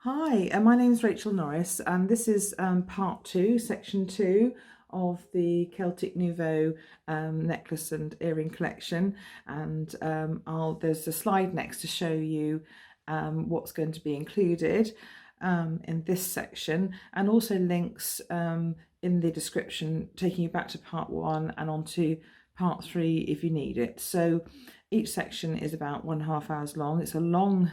Hi, my name is Rachel Norris, and this is part two, section two of the Celtic Nouveau necklace and earring collection. And there's a slide next to show you what's going to be included in this section, and also links in the description taking you back to part one and on to part three if you need it. So each section is about 1.5 hours long. It's a long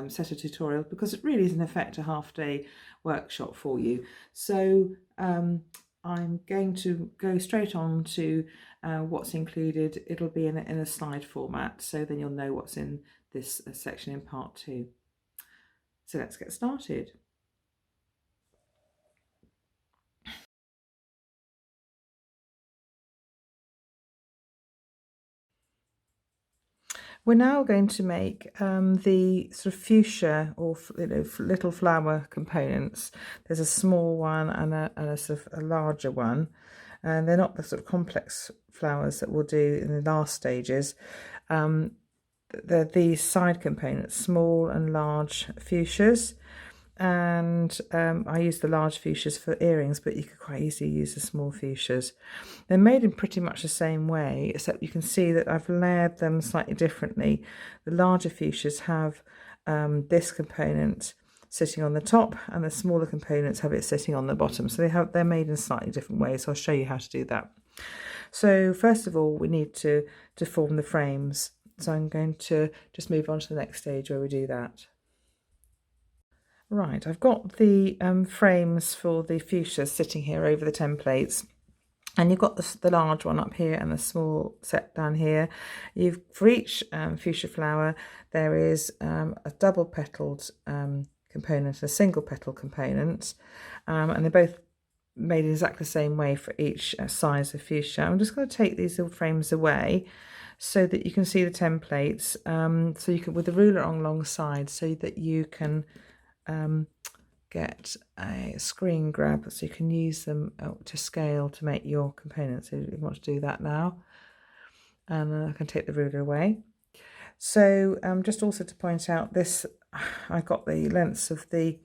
set of tutorials because it really is in effect a half-day workshop for you. So I'm going to go straight on to what's included. It'll be in a slide format, so then you'll know what's in this section in part two. So let's get started. We're now going to make the sort of fuchsia or little flower components. There's a small one and a sort of a larger one, and they're not the sort of complex flowers that we'll do in the last stages. They're these side components, small and large fuchsias. And I use the large fuchsias for earrings, but you could quite easily use the small fuchsias. They're made in pretty much the same way, except you can see that I've layered them slightly differently. The larger fuchsias have this component sitting on the top, and the smaller components have it sitting on the bottom. So they're made in slightly different ways. So I'll show you how to do that. So first of all, we need to form the frames. So I'm going to just move on to the next stage where we do that. Right, I've got the frames for the fuchsias sitting here over the templates, and you've got the large one up here and the small set down here. For each fuchsia flower there is a double petaled component, a single petal component, and they're both made in exactly the same way for each size of fuchsia. I'm just going to take these little frames away so that you can see the templates, so you can, with the ruler alongside, so that you can get a screen grab so you can use them to scale to make your components. So you want to do that now, and I can take the ruler away. So just also to point out, this I got the lengths of the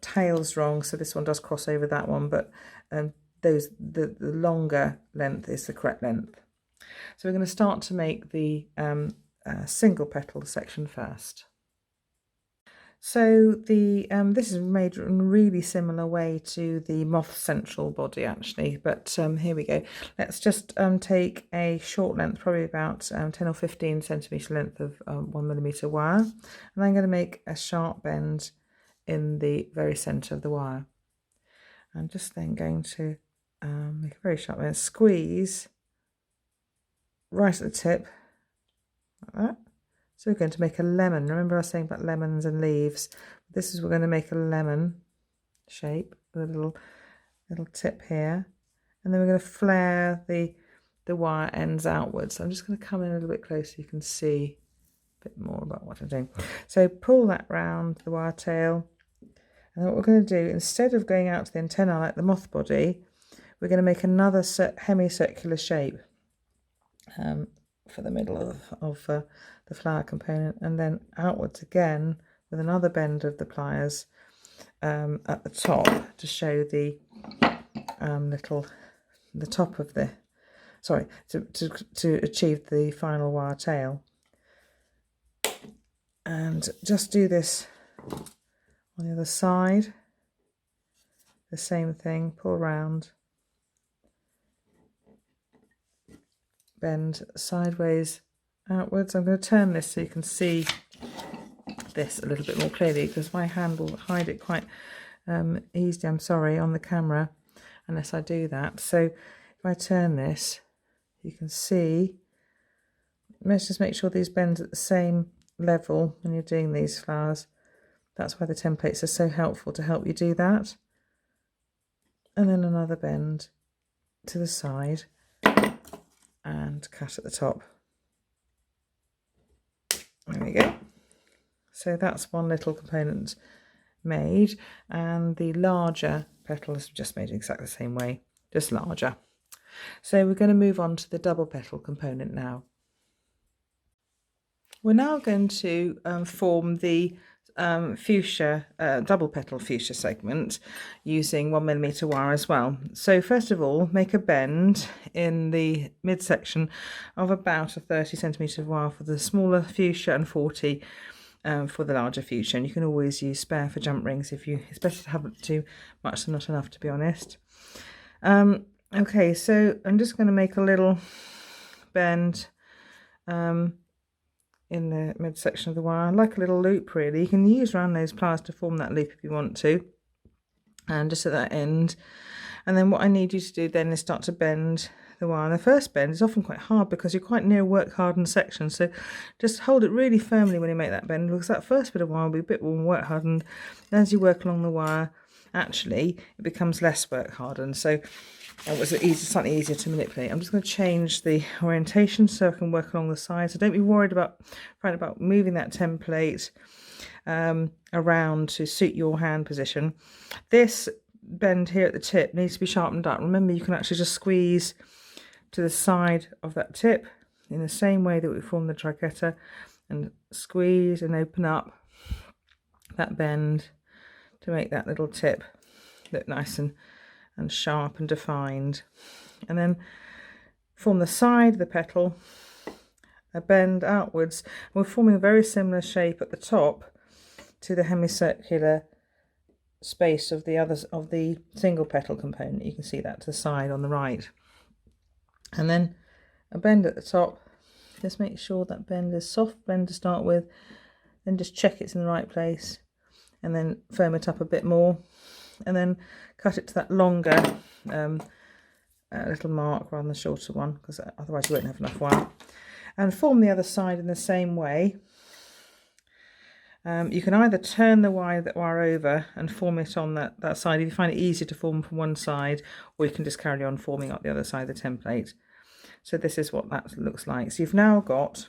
tails wrong, so this one does cross over that one, but the longer length is the correct length. So we're going to start to make the single petal section first. So this is made in a really similar way to the moth central body actually, but here we go. Let's just take a short length, probably about 10 or 15 centimetre length of 1mm wire, and I'm going to make a sharp bend in the very centre of the wire. I'm just then going to make a very sharp bend, squeeze right at the tip, like that. So we're going to make a lemon. Remember I was saying about lemons and leaves? This is, we're going to make a lemon shape with a little tip here. And then we're going to flare the wire ends outwards. So I'm just going to come in a little bit closer so you can see a bit more about what I'm doing. So pull that round the wire tail. And what we're going to do, instead of going out to the antenna like the moth body, we're going to make another semicircular shape for the middle of the flower component, and then outwards again with another bend of the pliers at the top to show the the top of the, sorry, to achieve the final wire tail. And just do this on the other side, the same thing, pull around, bend sideways outwards. I'm going to turn this so you can see this a little bit more clearly, because my hand will hide it quite easily, I'm sorry, on the camera unless I do that. So if I turn this, you can see, let's just make sure these bends at the same level when you're doing these flowers. That's why the templates are so helpful, to help you do that. And then another bend to the side and cut at the top. There we go. So that's one little component made, and the larger petal is just made exactly the same way, just larger. So we're going to move on to the double petal component now. We're now going to form the fuchsia, double petal fuchsia segment using 1mm wire as well. So first of all, make a bend in the midsection of about a 30cm wire for the smaller fuchsia and 40 for the larger fuchsia. And you can always use spare for jump rings if you, it's better to have too much than not enough, to be honest. Okay, so I'm just going to make a little bend in the midsection of the wire, like a little loop really. You can use round nose pliers to form that loop if you want to, and just at that end. And then what I need you to do then is start to bend the wire. And the first bend is often quite hard because you're quite near a work hardened section, so just hold it really firmly when you make that bend, because that first bit of wire will be a bit more work hardened. And as you work along the wire, actually it becomes less work hardened, so it was slightly easier to manipulate. I'm just going to change the orientation so I can work along the sides. So don't be worried about moving that template around to suit your hand position. This bend here at the tip needs to be sharpened up. Remember, you can actually just squeeze to the side of that tip in the same way that we formed the triqueta, and squeeze and open up that bend to make that little tip look nice and sharp and defined. And then form the side of the petal, a bend outwards. And we're forming a very similar shape at the top to the hemicircular space of the single petal component. You can see that to the side on the right. And then a bend at the top. Just make sure that bend is soft bend to start with, then just check it's in the right place, and then firm it up a bit more, and then cut it to that longer little mark rather than the shorter one, because otherwise you won't have enough wire. And form the other side in the same way. You can either turn the wire over and form it on that side if you find it easier to form from one side, or you can just carry on forming up the other side of the template. So this is what that looks like. So you've now got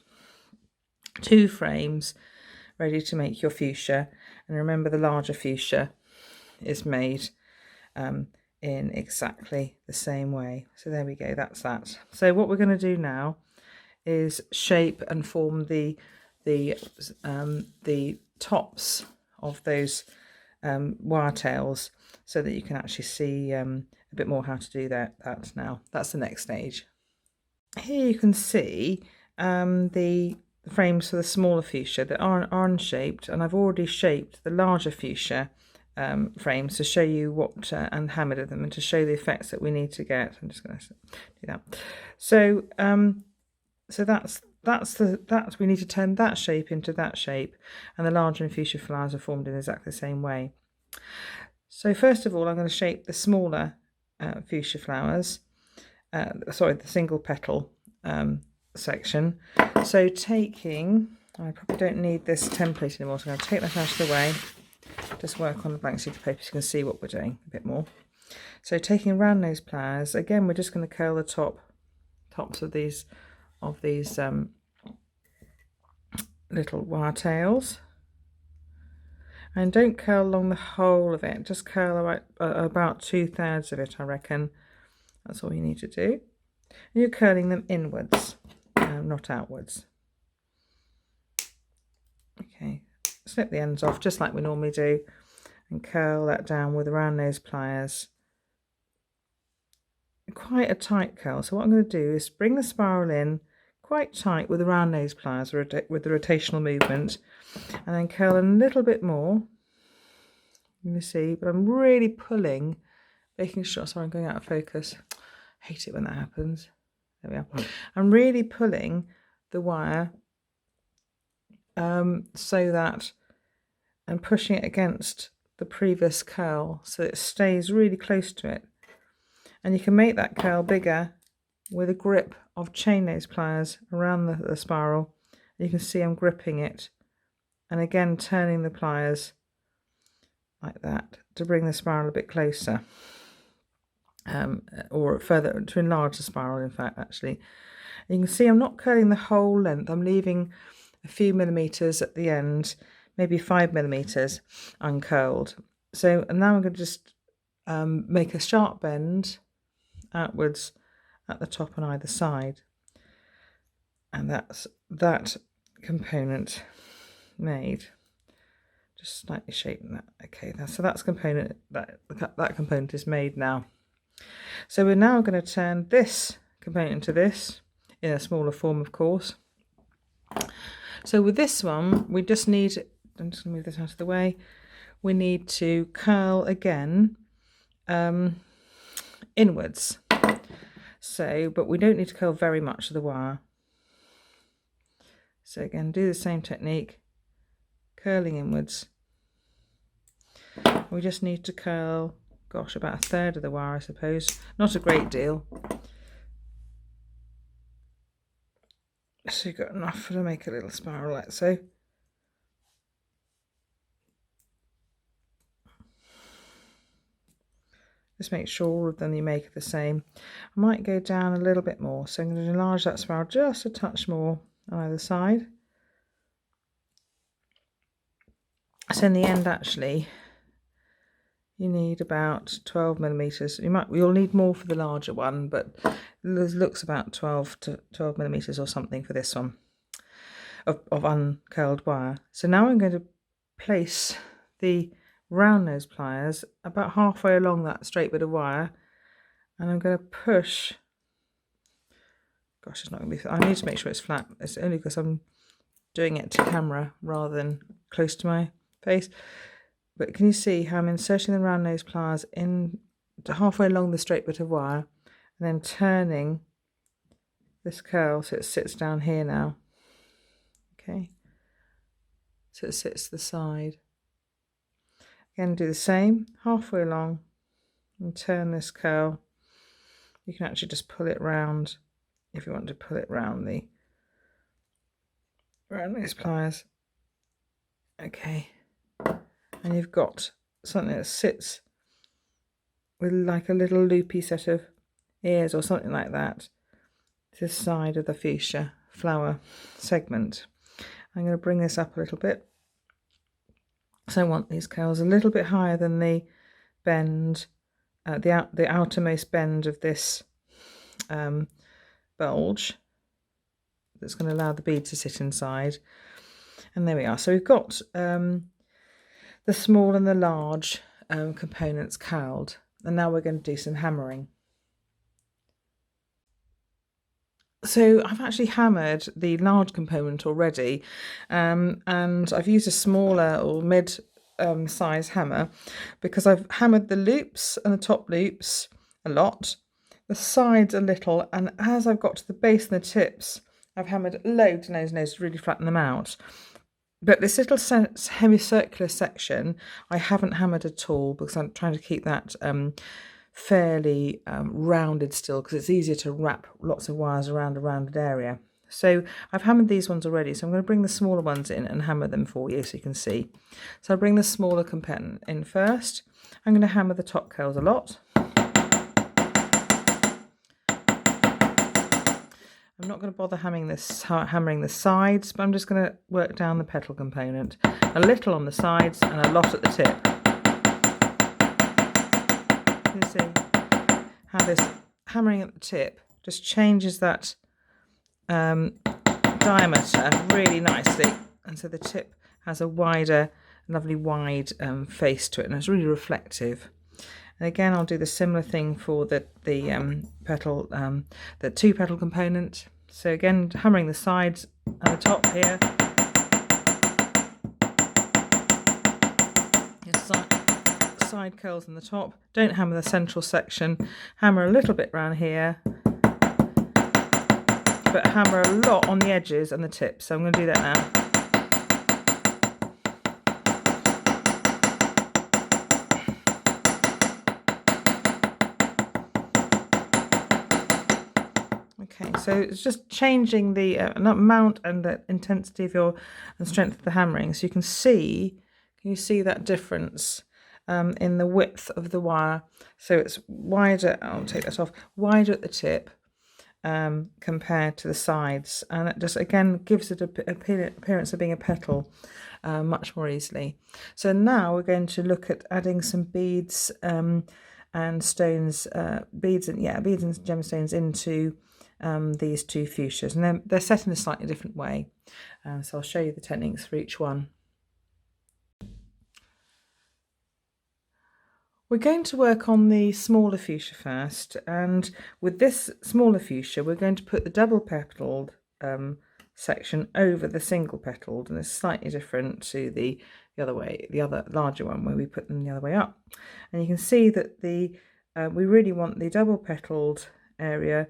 2 frames ready to make your fuchsia, and remember the larger fuchsia is made in exactly the same way. So there we go, that's that. So what we're going to do now is shape and form the tops of those wire tails, so that you can actually see a bit more how to do that now. That's the next stage. Here you can see the frames for the smaller fuchsia that are unshaped, and I've already shaped the larger fuchsia frames to show you what and hammered them, and to show the effects that we need to get. I'm just going to do that. So that's we need to turn that shape into that shape, and the larger and fuchsia flowers are formed in exactly the same way. So first of all, I'm going to shape the smaller fuchsia flowers, the single petal section. So I probably don't need this template anymore, so I'm going to take that out of the way, just work on the blank sheet of paper so you can see what we're doing a bit more. So taking round nose pliers, again we're just going to curl the tops of these little wire tails, and don't curl along the whole of it, just curl about 2/3 of it, I reckon. That's all you need to do. And you're curling them inwards, not outwards. Okay, snip the ends off just like we normally do, and curl that down with the round nose pliers. Quite a tight curl. So what I'm going to do is bring the spiral in quite tight with the round nose pliers with the rotational movement, and then curl a little bit more. You can see, but I'm really pulling, making sure, sorry, I'm going out of focus. I hate it when that happens. There we are. I'm really pulling the wire so that I'm pushing it against the previous curl so it stays really close to it. And you can make that curl bigger with a grip of chain nose pliers around the spiral. You can see I'm gripping it, and again turning the pliers like that to bring the spiral a bit closer, or further, to enlarge the spiral, in fact, actually. And you can see I'm not curling the whole length, I'm leaving a few millimeters at the end, maybe 5 millimeters uncurled. So, and now I'm going to just make a sharp bend outwards at the top on either side, and that's that component made. Just slightly shaping that. Okay, so that's component, that component is made now. So we're now going to turn this component into this in a smaller form, of course. So with this one, we just need, I'm just going to move this out of the way, we need to curl again inwards. So, but we don't need to curl very much of the wire. So again, do the same technique, curling inwards. We just need to curl, gosh, about a third of the wire, I suppose. Not a great deal. So you've got enough to make a little spiral like so. Just make sure all of them you make are the same. I might go down a little bit more, so I'm going to enlarge that spiral just a touch more on either side. So in the end, actually, you need about 12 millimeters. You'll need more for the larger one, but it looks about 12 millimeters or something for this one of uncurled wire. So now I'm going to place the round nose pliers about halfway along that straight bit of wire, and I'm going to push. Gosh, it's not going to be. I need to make sure it's flat. It's only because I'm doing it to camera rather than close to my face. But can you see how I'm inserting the round nose pliers in to halfway along the straight bit of wire, and then turning this curl so it sits down here now. Okay, so it sits to the side. Again, do the same, halfway along, and turn this curl. You can actually just pull it round if you want to pull it round the round nose pliers. Okay, and you've got something that sits with like a little loopy set of ears or something like that to the side of the fuchsia flower segment. I'm going to bring this up a little bit. So I want these curls a little bit higher than the bend, the outermost bend of this bulge that's going to allow the bead to sit inside. And there we are. So we've got the small and the large components curled, and now we're going to do some hammering. So I've actually hammered the large component already, and I've used a smaller or mid size hammer because I've hammered the loops and the top loops a lot, the sides a little, and as I've got to the base and the tips, I've hammered loads and loads and loads to really flatten them out. But this little semicircular section I haven't hammered at all because I'm trying to keep that fairly rounded still, because it's easier to wrap lots of wires around a rounded area. So I've hammered these ones already, so I'm going to bring the smaller ones in and hammer them for you so you can see. So I'll bring the smaller component in first. I'm going to hammer the top curls a lot. I'm not going to bother hammering the sides, but I'm just going to work down the petal component. A little on the sides and a lot at the tip. You can see how this hammering at the tip just changes that diameter really nicely, and so the tip has a wider, lovely wide face to it, and it's really reflective. And again, I'll do the similar thing for the petal, the two petal component. So again, hammering the sides and the top here. Your side curls in the top. Don't hammer the central section. Hammer a little bit around here, but hammer a lot on the edges and the tips. So I'm going to do that now. Okay, so it's just changing the amount and the intensity of and strength of the hammering. So you can you see that difference in the width of the wire? So it's wider, I'll take that off, wider at the tip compared to the sides. And it just, again, gives it an appearance of being a petal much more easily. So now we're going to look at adding some beads and stones, beads and gemstones into these two fuchsias, and they're set in a slightly different way. So I'll show you the techniques for each one. We're going to work on the smaller fuchsia first, and with this smaller fuchsia we're going to put the double petaled section over the single petaled, and it's slightly different to the other way, the other larger one where we put them the other way up. And you can see that the we really want the double petaled area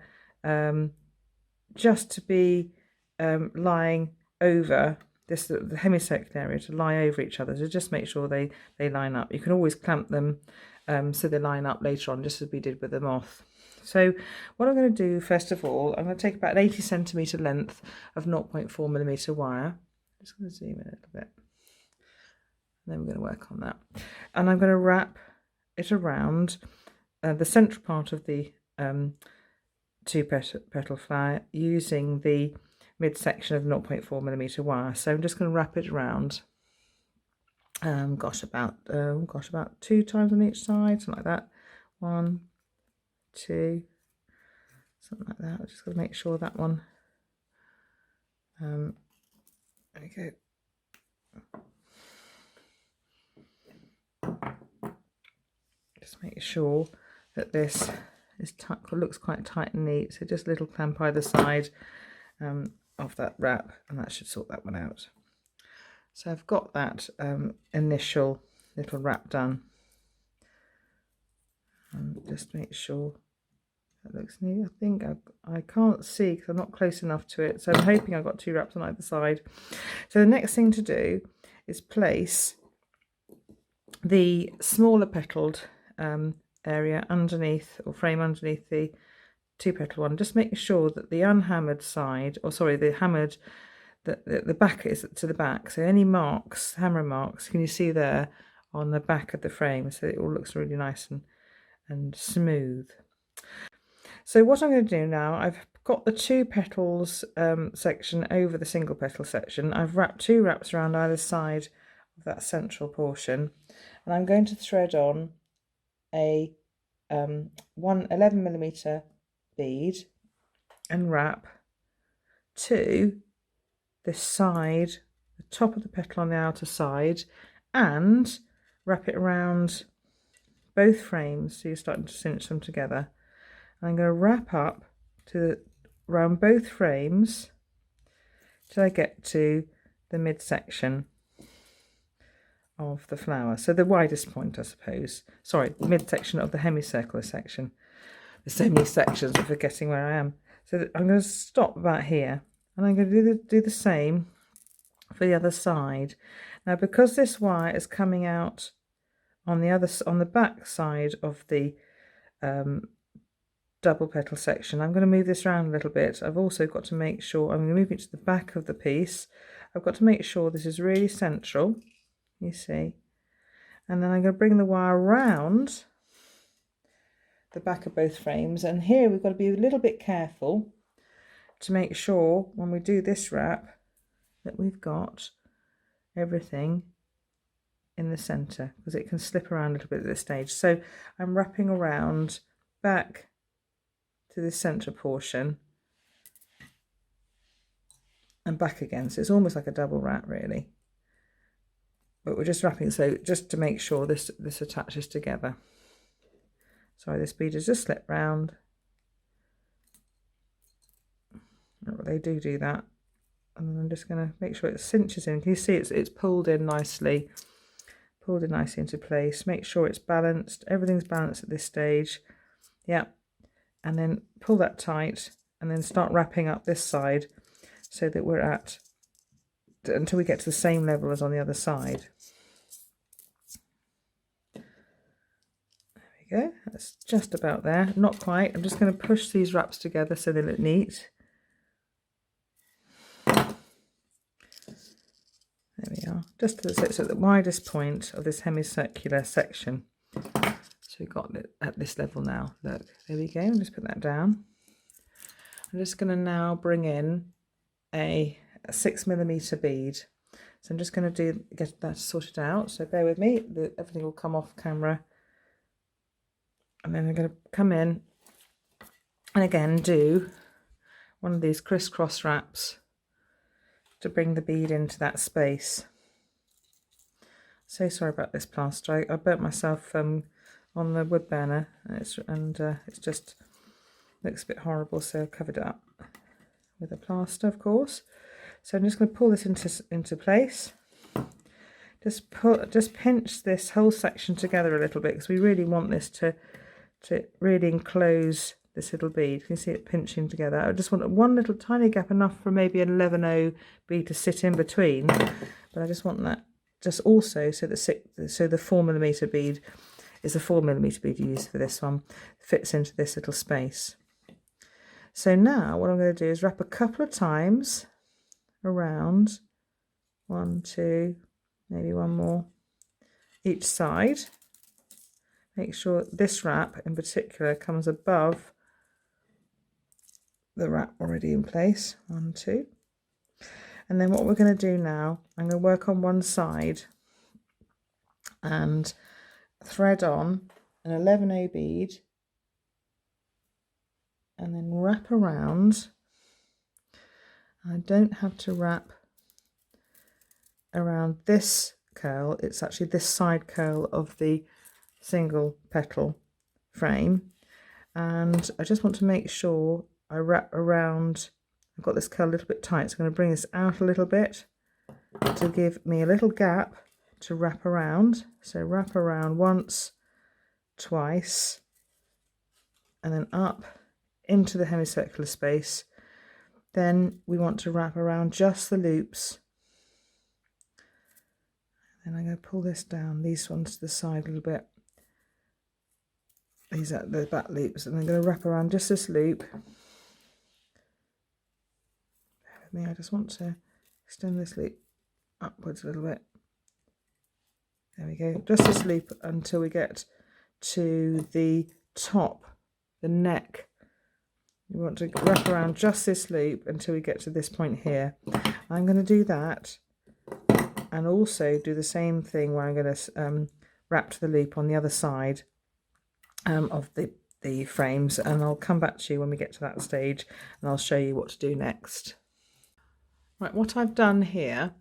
just to be lying over this, the hemicircular area to lie over each other, so just make sure they line up. You can always clamp them so they line up later on, just as we did with the moth. So what I'm going to do first of all, I'm going to take about an 80 centimetre length of 0.4mm wire. I'm just going to zoom in a little bit, and then we're going to work on that. And I'm going to wrap it around the central part of the two petal flower using the midsection of 0.4mm wire. So I'm just going to wrap it around. About 2 times on each side, something like that. 1, 2, something like that. I just got to make sure that one. There we go. Just make sure that this is looks quite tight and neat. So just a little clamp either side of that wrap, and that should sort that one out. So I've got that initial little wrap done. Just make sure that looks neat. I think I can't see because I'm not close enough to it, so I'm hoping I've got 2 wraps on either side. So the next thing to do is place the smaller petaled area underneath, or frame underneath the 2 petal one. Just making sure that the unhammered side, or sorry, the hammered, the back is to the back, so any marks, hammer marks, can you see there on the back of the frame, so it all looks really nice and smooth. So what I'm going to do now, I've got the 2 petals section over the single petal section. I've wrapped 2 wraps around either side of that central portion, and I'm going to thread on a 11mm bead and wrap to this side, the top of the petal on the outer side, and wrap it around both frames, so you're starting to cinch them together. And I'm going to wrap up around both frames till I get to the midsection of the flower, so the widest point, I suppose. Sorry, the midsection of the hemicircular section. There's so many sections, I'm forgetting where I am. So I'm going to stop about here, and I'm going to do the same for the other side. Now, because this wire is coming out on the back side of the double petal section, I'm going to move this around a little bit. I've also got to make sure, I'm going to move it to the back of the piece. I've got to make sure this is really central, you see, and then I'm going to bring the wire around the back of both frames. And here we've got to be a little bit careful to make sure when we do this wrap that we've got everything in the center, because it can slip around a little bit at this stage. So I'm wrapping around back to the center portion and back again, so it's almost like a double wrap really, but we're just wrapping, so just to make sure this attaches together. Sorry, this bead has just slipped round. They do that, and I'm just going to make sure it cinches in. Can you see it's pulled in nicely into place? Make sure it's balanced, everything's balanced at this stage. Yeah, and then pull that tight, and then start wrapping up this side so that we're at, until we get to the same level as on the other side. There we go, that's just about there, not quite. I'm just going to push these wraps together so they look neat. There we are, just so it's at the widest point of this hemicircular section. So we've got it at this level now. Look, there we go. I'll just put that down. I'm just going to now bring in a 6mm bead. So I'm just going to get that sorted out. So bear with me. Everything will come off camera. And then I'm going to come in and again do one of these crisscross wraps to bring the bead into that space. So sorry about this plaster. I burnt myself on the wood burner, and it's just looks a bit horrible, so I've covered it up with a plaster, of course. So I'm just going to pull this into place. Just pinch this whole section together a little bit, because we really want this to really enclose this little bead. You can see it pinching together. I just want one little tiny gap, enough for maybe an 11/0 bead to sit in between, but I just want that just also so the 4mm bead is the 4mm bead you use for this one, fits into this little space. So now what I'm going to do is wrap a couple of times around, 1, 2, maybe one more each side. Make sure this wrap in particular comes above the wrap already in place. 1, 2. And then what we're going to do now, I'm going to work on one side and thread on an 11/0 bead and then wrap around. I don't have to wrap around this curl, it's actually this side curl of the single petal frame, and I just want to make sure I wrap around. I've got this curl a little bit tight, so I'm going to bring this out a little bit to give me a little gap to wrap around. So wrap around once, twice, and then up into the semicircular space. Then we want to wrap around just the loops. Then I'm going to pull this down, these ones to the side a little bit. These are the back loops, and I'm going to wrap around just this loop. Bear with me, I just want to extend this loop upwards a little bit. There we go, just this loop until we get to the top, the neck. We want to wrap around just this loop until we get to this point here. I'm going to do that and also do the same thing where I'm going to wrap to the loop on the other side of the frames, and I'll come back to you when we get to that stage and I'll show you what to do next. Right, what I've done here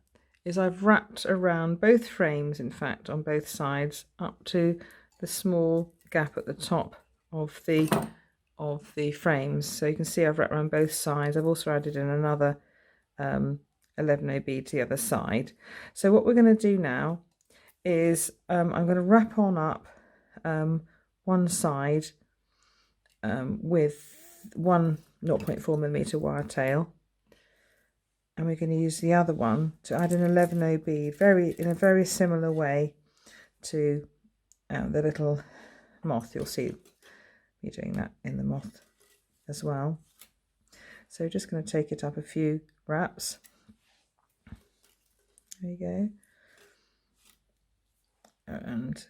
is I've wrapped around both frames, in fact on both sides, up to the small gap at the top of the frames. So you can see I've wrapped around both sides. I've also added in another 11/0 bead to the other side. So what we're going to do now is I'm going to wrap on up one side with one 0.4mm wire tail, and we're going to use the other one to add an 11/0 bead in a very similar way to the little moth. You'll see me doing that in the moth as well. So just going to take it up a few wraps. There you go. And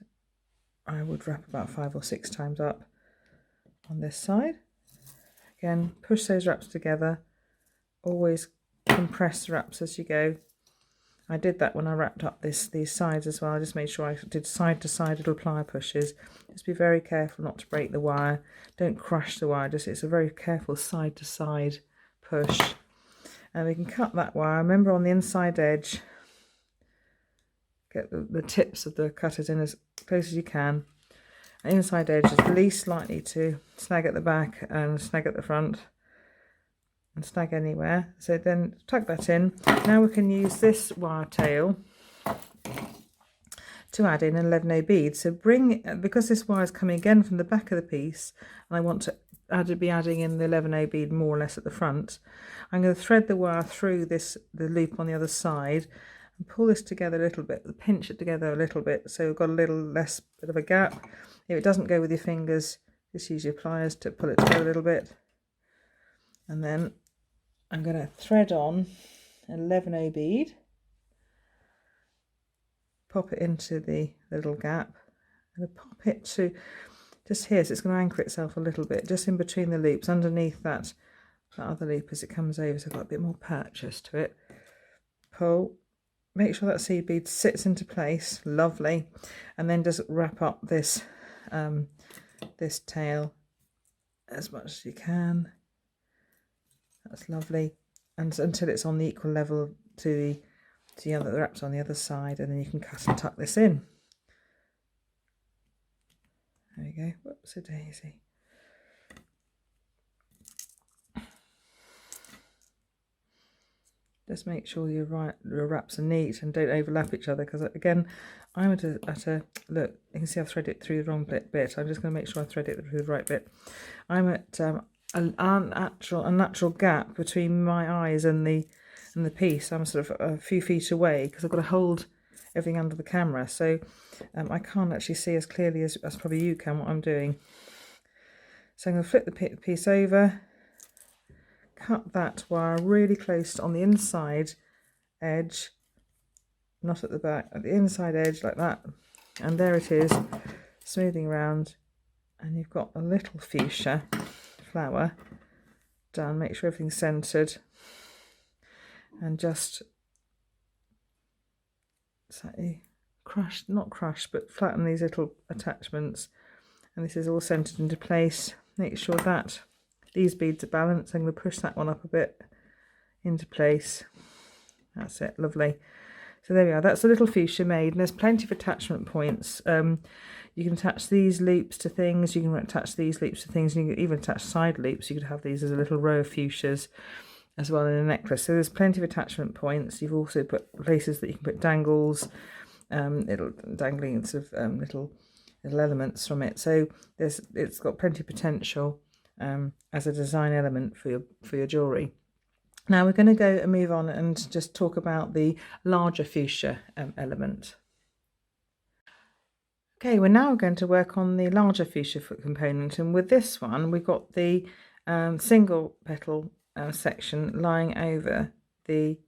I would wrap about 5 or 6 times up on this side. Again, push those wraps together. Always compress the wraps as you go. I did that when I wrapped up these sides as well. I just made sure I did side to side little plier pushes. Just be very careful not to break the wire. Don't crush the wire. It's a very careful side to side push. And we can cut that wire. Remember, on the inside edge, get the tips of the cutters in as close as you can. The inside edge is the least likely to snag at the back and snag at the front and snag anywhere. So then tuck that in. Now we can use this wire tail to add in an 11/0 bead. So because this wire is coming again from the back of the piece, and I want to be adding in the 11/0 bead more or less at the front, I'm going to thread the wire through the loop on the other side and pull this together a little bit, pinch it together a little bit, so we've got a little less bit of a gap. If it doesn't go with your fingers, just use your pliers to pull it together a little bit. And then I'm going to thread on an 11/0 bead, pop it into the little gap, and pop it to just here, so it's going to anchor itself a little bit, just in between the loops, underneath that other loop as it comes over, so I've got a bit more purchase to it. Pull, make sure that seed bead sits into place, lovely, and then just wrap up this this tail as much as you can. That's lovely, and until it's on the equal level to the other wraps on the other side, and then you can cut and tuck this in. There we go. Whoops a daisy. Just make sure your wraps are neat and don't overlap each other, because again, I'm at a look, you can see I've threaded it through the wrong bit. I'm just going to make sure I thread it through the right bit. I'm at a natural gap between my eyes and the piece. I'm sort of a few feet away because I've got to hold everything under the camera, so I can't actually see as clearly as probably you can what I'm doing. So I'm going to flip the piece over, cut that wire really close on the inside edge, not at the back, at the inside edge like that, and there it is, smoothing around, and you've got a little fuchsia flower done. Make sure everything's centered, and just slightly not crush, but flatten these little attachments, and this is all centered into place. Make sure that these beads are balanced. I'm going to push that one up a bit into place. That's it, lovely. So there we are, that's a little fuchsia made, and there's plenty of attachment points. You can attach these loops to things, you can attach these loops to things, and you can even attach side loops. You could have these as a little row of fuchsias as well in a necklace. So there's plenty of attachment points. You've also put places that you can put dangles, dangling sort of little elements from it. So it's got plenty of potential as a design element for your jewellery. Now we're going to go and move on and just talk about the larger fuchsia element. Okay, we're now going to work on the larger fuchsia component, and with this one we've got the single petal section lying over the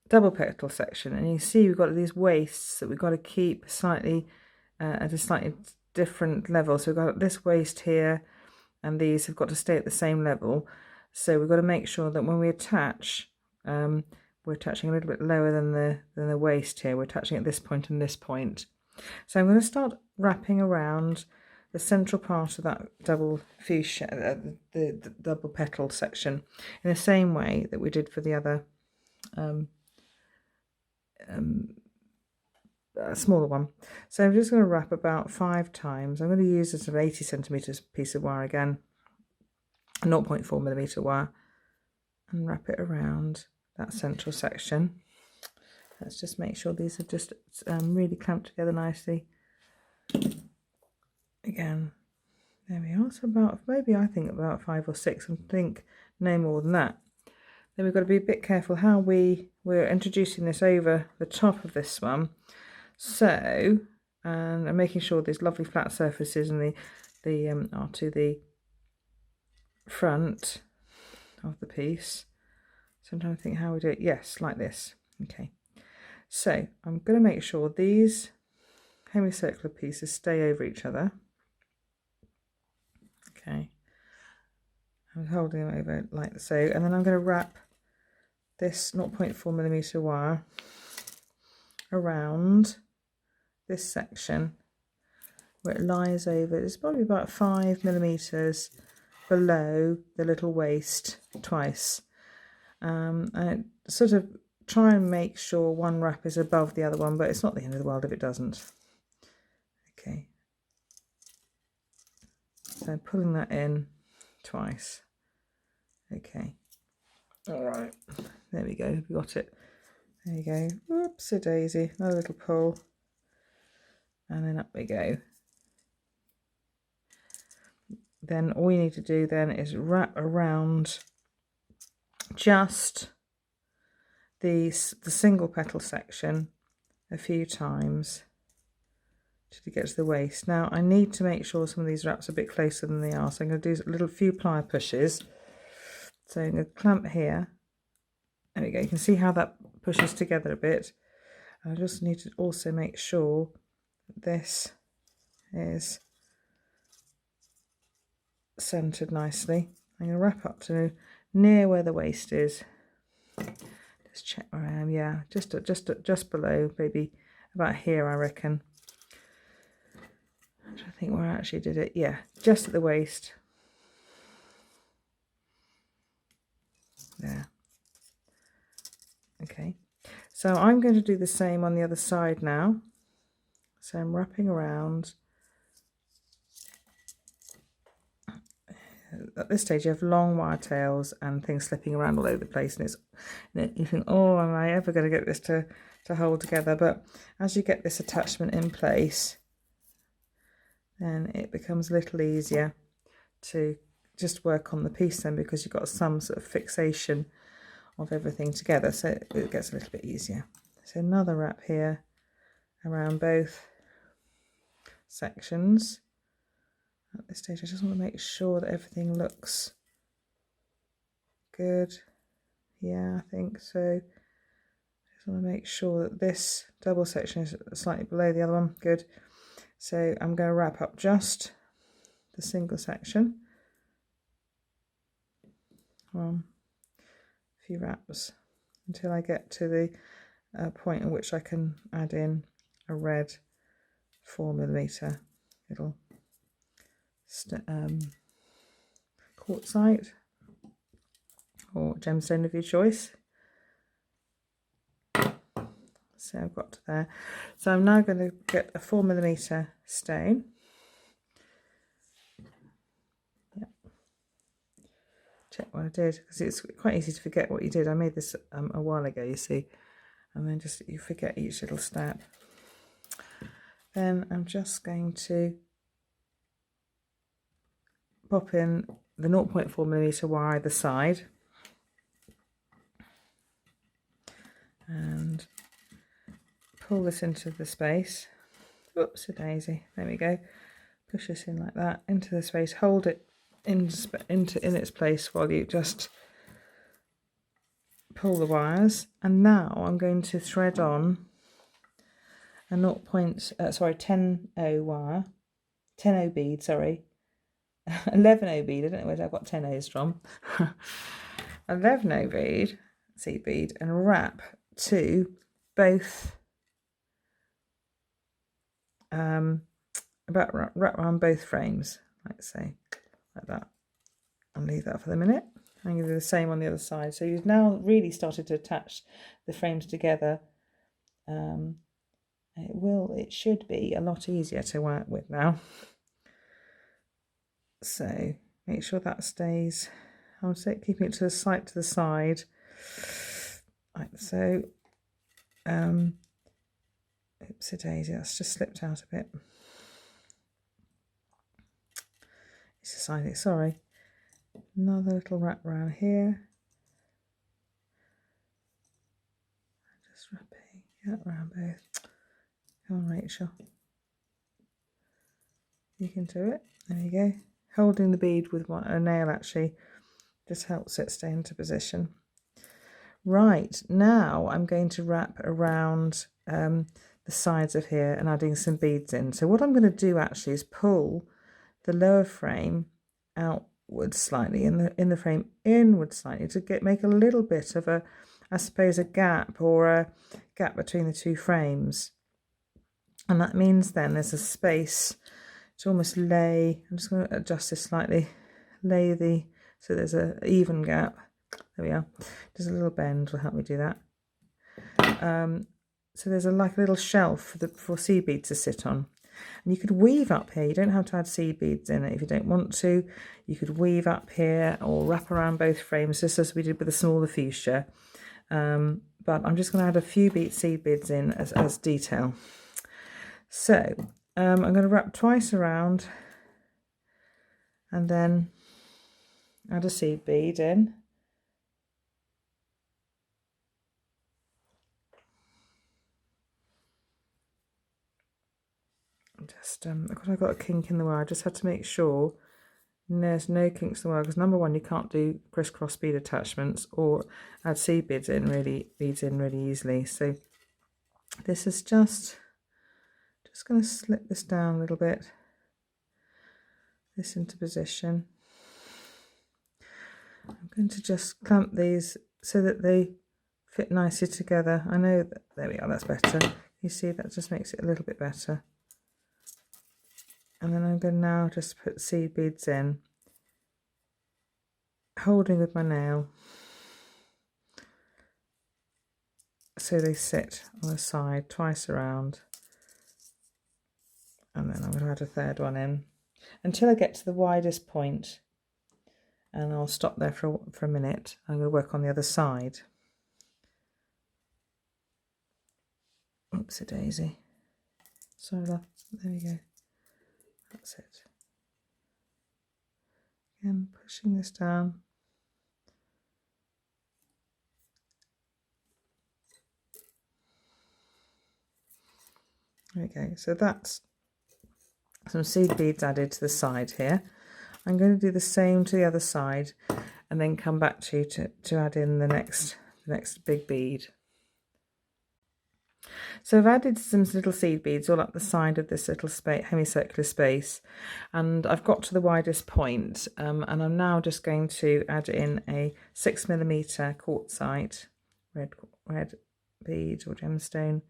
double petal section, and you see we've got these waists that we've got to keep slightly at a slightly different level. So we've got this waist here, and these have got to stay at the same level. So we've got to make sure that when we attach, we're attaching a little bit lower than the waist here. We're attaching at this point and this point. So I'm going to start wrapping around the central part of that double fuchsia, the double petal section, in the same way that we did for the other smaller one. So I'm just going to wrap about 5 times. I'm going to use a sort of 80 centimeters piece of wire again, 0.4mm wire, and wrap it around that central section. Let's just make sure these are just really clamped together nicely. Again, there we are. So about, maybe I think about 5 or 6, and think no more than that. Then we've got to be a bit careful how we're introducing this over the top of this one. So, and I'm making sure these lovely flat surfaces and are to the front of the piece. Sometimes I think how we do it. Yes, like this. Okay. So I'm going to make sure these semicircular pieces stay over each other. Okay. I'm holding them over like so, and then I'm going to wrap this 0.4mm wire around this section where it lies over. It's probably about 5mm below the little waist twice. And sort of try and make sure one wrap is above the other one, but it's not the end of the world if it doesn't. Okay. So pulling that in twice. Okay. All right. There we go. We got it. There you go. Whoops-a daisy. Another little pull. And then up we go. Then all you need to do then is wrap around just the single petal section a few times to get to the waist. Now I need to make sure some of these wraps are a bit closer than they are, so I'm going to do a little few plier pushes. So I'm going to clamp here. There we go. You can see how that pushes together a bit. I just need to also make sure that this is centered nicely. I'm going to wrap up to near where the waist is. Just check where I am. Yeah, just below, maybe about here, I reckon. I'm trying to think where I actually did it. Yeah, just at the waist. There. Okay, so I'm going to do the same on the other side now. So I'm wrapping around. At this stage you have long wire tails and things slipping around all over the place, and you think, oh, am I ever going to get this to hold together? But as you get this attachment in place, then it becomes a little easier to just work on the piece then, because you've got some sort of fixation of everything together, so it gets a little bit easier. So another wrap here around both sections. At this stage I just want to make sure that everything looks good. Yeah, I think so. Just want to make sure that this double section is slightly below the other one. Good. So I'm going to wrap up just the single section. A few wraps until I get to the point at which I can add in a red 4mm little quartzite or gemstone of your choice. So I've got to there. So I'm now going to get a 4mm stone. Yep. Check what I did, because it's quite easy to forget what you did. I made this a while ago, you see, and then just you forget each little step. Then I'm just going to pop in the 0.4mm wire either side, and pull this into the space. Whoops, a daisy. There we go. Push this in like that into the space. Hold it in its place while you just pull the wires. And now I'm going to thread on a 10O wire, 10O bead. Sorry, 11O bead. I don't know where I've got 10 O's from. 11O bead, seed bead, and wrap to both. About wrap around both frames, let's say, like that, and leave that for the minute. I'm going to do the same on the other side. So you've now really started to attach the frames together. It should be a lot easier to work with now. So make sure that stays. I would say keeping it to the side, like so. Oopsie daisy, that's just slipped out a bit. It's decided, sorry. Another little wrap around here. Just wrapping that around both. Come on, Rachel. You can do it. There you go. Holding the bead with a nail actually just helps it stay into position. Right, now I'm going to wrap around the sides of here and adding some beads in. So what I'm going to do actually is pull the lower frame outwards slightly, in the frame inwards slightly, to make a little bit of I suppose a gap between the two frames. And that means then there's a space to almost lay. I'm just going to adjust this slightly. So there's an even gap. There we are. Just a little bend will help me do that. So there's like a little shelf for seed beads to sit on. And you could weave up here. You don't have to add seed beads in it if you don't want to. You could weave up here or wrap around both frames, just as we did with the smaller fuchsia. But I'm just going to add a few seed beads in as detail. So I'm going to wrap twice around and then add a seed bead in. Just because I've got a kink in the wire, I just had to make sure there's no kinks in the wire, because number one, you can't do crisscross bead attachments or add seed beads in really easily. So this is just going to slip this down a little bit, this into position. I'm going to just clamp these so that they fit nicely together. I know that, there we are, that's better. You see, that just makes it a little bit better. And then I'm going to now just put seed beads in, holding with my nail so they sit on the side twice around. And then I'm going to add a third one in until I get to the widest point, and I'll stop there for a minute. I'm going to work on the other side. Oopsie daisy. Sorry, love. There we go. That's it. Again, pushing this down. There we go. So that's some seed beads added to the side here. I'm going to do the same to the other side and then come back to you to add in the next big bead. So I've added some little seed beads all up the side of this little semicircular space, and I've got to the widest point, and I'm now just going to add in a 6mm quartzite red bead or gemstone,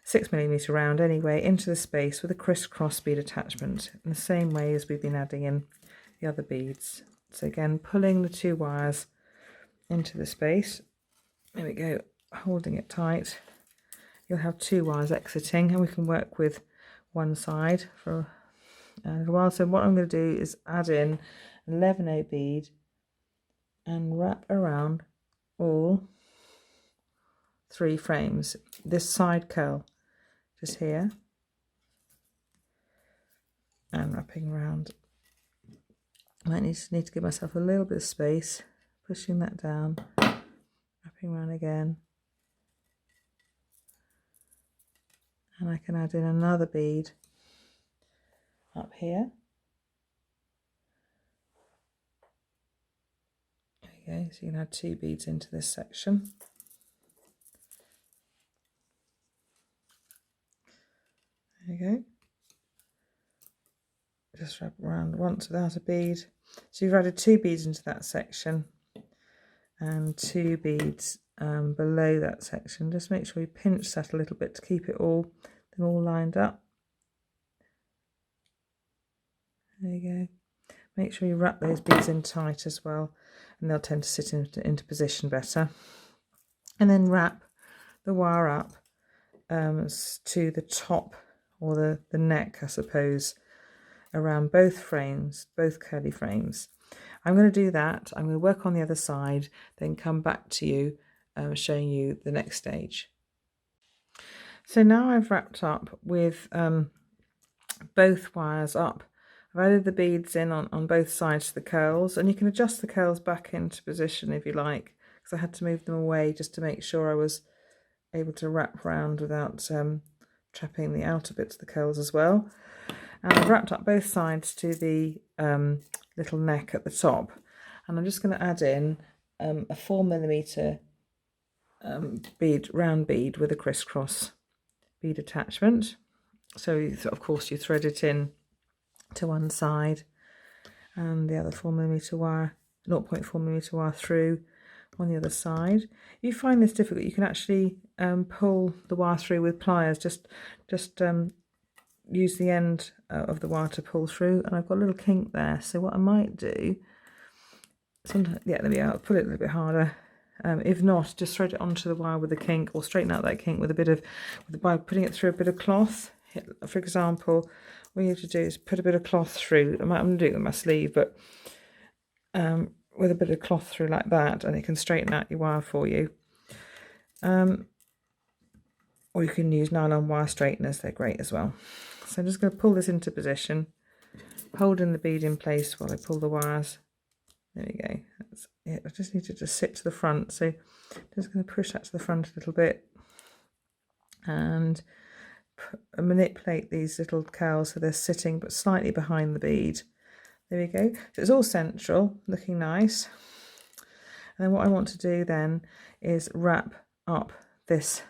6mm round anyway, into the space with a crisscross bead attachment in the same way as we've been adding in the other beads. So again, pulling the 2 wires into the space. There we go, holding it tight. You'll have 2 wires exiting, and we can work with one side for a little while. So what I'm going to do is add in an 11O bead and wrap around all 3 frames. This side curl just here, and wrapping around. I might need to give myself a little bit of space, pushing that down, wrapping around again. And I can add in another bead up here. There we go, so you can add 2 beads into this section. There you go. Just wrap around once without a bead. So you've added 2 beads into that section and 2 beads below that section. Just make sure you pinch that a little bit to keep it all lined up. There you go. Make sure you wrap those beads in tight as well, and they'll tend to sit into position better. And then wrap the wire up to the top, or the neck, I suppose, around both frames, both curly frames. I'm going to do that. I'm going to work on the other side, then come back to you showing you the next stage. So now I've wrapped up with both wires up. I've added the beads in on both sides of the curls, and you can adjust the curls back into position if you like, because I had to move them away just to make sure I was able to wrap around without trapping the outer bits of the curls as well. And I've wrapped up both sides to the little neck at the top, and I'm just going to add in a 4mm round bead with a crisscross bead attachment. So of course you thread it in to one side, and the other 4mm wire, 0.4mm wire through on the other side. If you find this difficult, you can actually pull the wire through with pliers. Just use the end of the wire to pull through, and I've got a little kink there. So what I might do, sometimes, yeah, there we are, I'll pull it a little bit harder. If not, just thread it onto the wire with a kink, or straighten out that kink with a bit of, by putting it through a bit of cloth. For example, what you have to do is put a bit of cloth through. I'm going to do it with my sleeve, but with a bit of cloth through like that, and it can straighten out your wire for you. Or you can use nylon wire straighteners, they're great as well. So I'm just going to pull this into position, holding the bead in place while I pull the wires. There we go. That's it. I just need to sit to the front. So I'm just going to push that to the front a little bit and manipulate these little curls so they're sitting but slightly behind the bead. There we go. So it's all central, looking nice. And then what I want to do then is wrap up this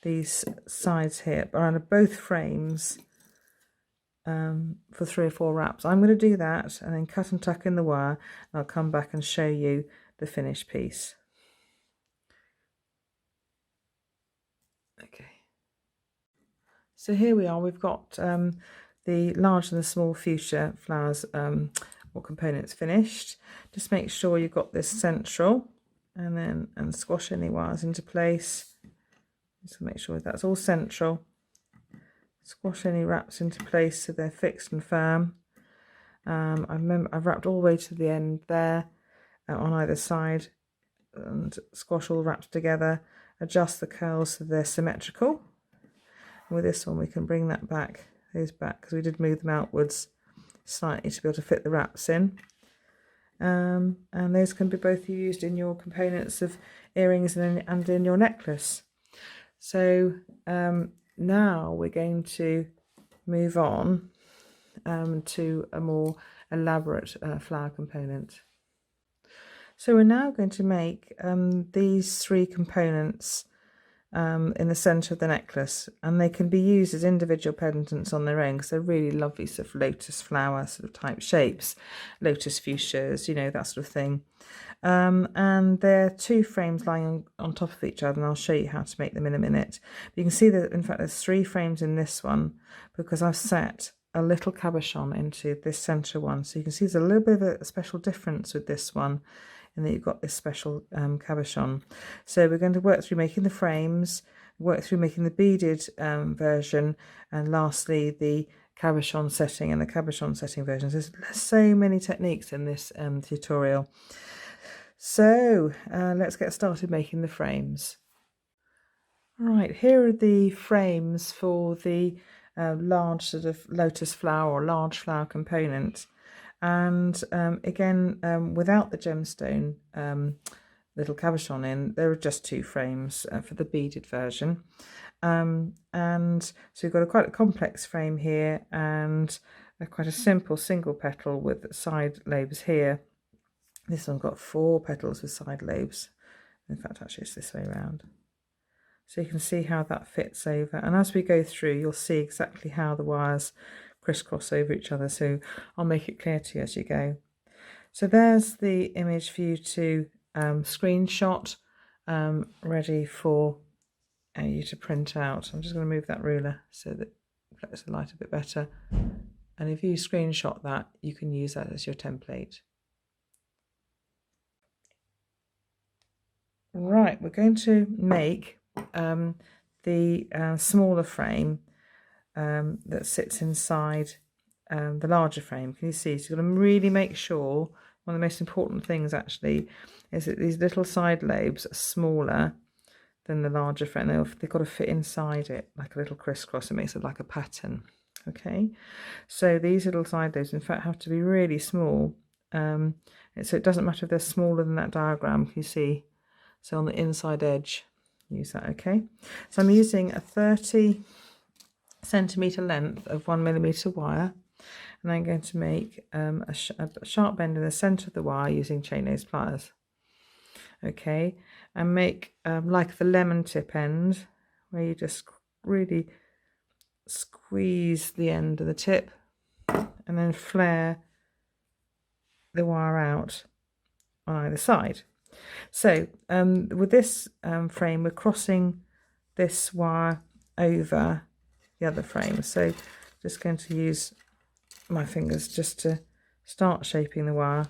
these sides here around both frames for 3 or 4 wraps. I'm going to do that and then cut and tuck in the wire, and I'll come back and show you the finished piece. Okay. So here we are. We've got the large and the small fuchsia flowers or components finished. Just make sure you've got this central, and squash any wires into place. Just make sure that's all central. Squash any wraps into place so they're fixed and firm. I've wrapped all the way to the end there on either side, and squash all the wraps together. Adjust the curls so they're symmetrical. And with this one we can bring that back, those back, because we did move them outwards slightly to be able to fit the wraps in. And those can be both used in your components of earrings and in your necklace. So now we're going to move on to a more elaborate flower component. So we're now going to make these three components in the centre of the necklace, and they can be used as individual pendants on their own because they're really lovely sort of lotus flower sort of type shapes, lotus fuchsias, you know, that sort of thing. And there are two frames lying on top of each other, and I'll show you how to make them in a minute. But you can see that in fact there's three frames in this one because I've set a little cabochon into this centre one, so you can see there's a little bit of a special difference with this one, and that you've got this special cabochon. So we're going to work through making the frames, work through making the beaded version, and lastly the cabochon setting and the cabochon setting versions. There's so many techniques in this tutorial. So let's get started making the frames. Right, here are the frames for the large sort of lotus flower or large flower component. And again, without the gemstone little cabochon in, there are just two frames for the beaded version. And so we've got quite a complex frame here and quite a simple single petal with side lobes here. This one's got 4 petals with side lobes. In fact, actually it's this way around. So you can see how that fits over. And as we go through, you'll see exactly how the wires crisscross over each other. So I'll make it clear to you as you go. So there's the image for you to screenshot, ready for you to print out. I'm just going to move that ruler so that it reflects the light a bit better. And if you screenshot that, you can use that as your template. Right, we're going to make the smaller frame that sits inside the larger frame. Can you see? So you've got to really make sure, one of the most important things actually, is that these little side lobes are smaller than the larger frame. They've got to fit inside it like a little crisscross. It makes it like a pattern. Okay, so these little side lobes in fact have to be really small. So it doesn't matter if they're smaller than that diagram, can you see? So on the inside edge, use that, okay? So I'm using a 30 centimetre length of 1mm wire, and I'm going to make a sharp bend in the centre of the wire using chain nose pliers. Okay, and make like the lemon tip end, where you just really squeeze the end of the tip and then flare the wire out on either side. So with this frame, we're crossing this wire over the other frame. So just going to use my fingers just to start shaping the wire.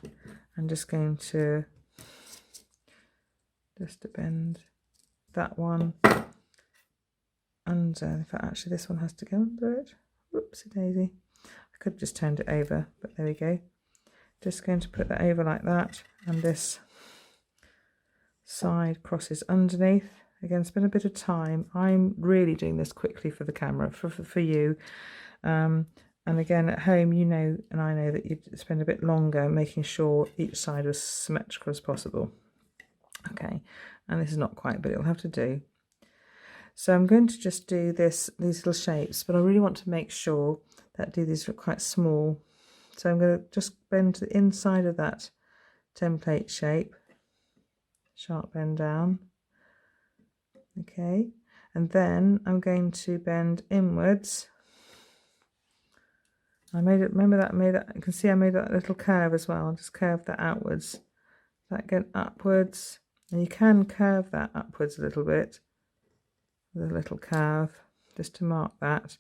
I'm just going to bend that one under. In fact, actually this one has to go under it. Whoopsie daisy. I could have just turned it over, but there we go. Just going to put that over like that, and this side crosses underneath. Again, spend a bit of time. I'm really doing this quickly for the camera, for you. And again, at home, you know, and I know that you spend a bit longer making sure each side was symmetrical as possible. Okay, and this is not quite, but it'll have to do. So I'm going to just do these little shapes, but I really want to make sure that these are quite small. So I'm going to just bend to the inside of that template shape. Sharp bend down, okay, and then I'm going to bend inwards. I made it, remember that, you can see I made that little curve as well. I'll just curve that outwards, that going upwards, and you can curve that upwards a little bit with a little curve just to mark that.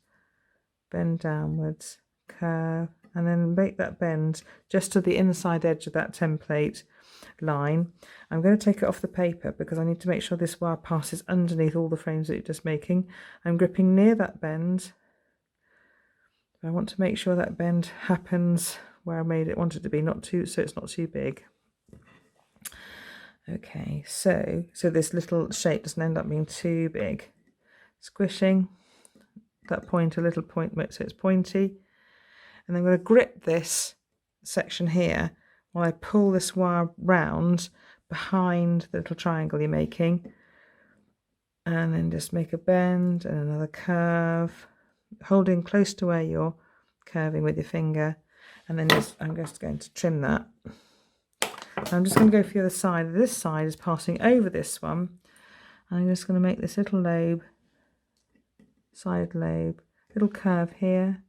Bend downwards, curve, and then make that bend just to the inside edge of that template line. I'm going to take it off the paper because I need to make sure this wire passes underneath all the frames that you're just making. I'm gripping near that bend I want to make sure that bend happens where I want it to be, so it's not too big. Okay, so this little shape doesn't end up being too big. Squishing that point, a little point so it's pointy. And I'm going to grip this section here while I pull this wire round behind the little triangle you're making. And then just make a bend and another curve, holding close to where you're curving with your finger. And then I'm just going to trim that. I'm just going to go for the other side. This side is passing over this one. I'm just going to make this little lobe, side lobe, little curve here,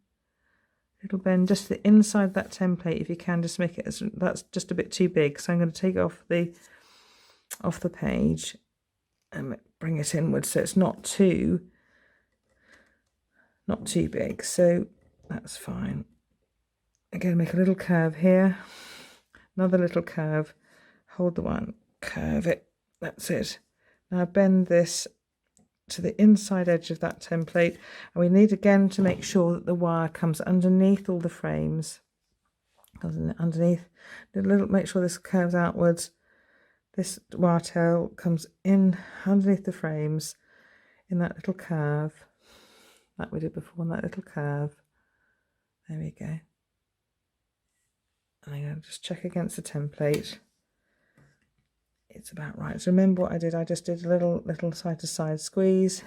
little bend just to the inside of that template. If you can, just make it that's just a bit too big. So I'm going to take it off the page and bring it inwards so it's not too big. So that's fine. Again, make a little curve here. Another little curve, hold the one, curve it, that's it. Now bend this to the inside edge of that template, and we need again to make sure that the wire comes underneath all the frames. Underneath, make sure this curves outwards. This wire tail comes in underneath the frames in that little curve, like we did before, in that little curve. There we go. And I'm going to just check against the template. It's about right. So remember what I did? I just did a little side to side squeeze.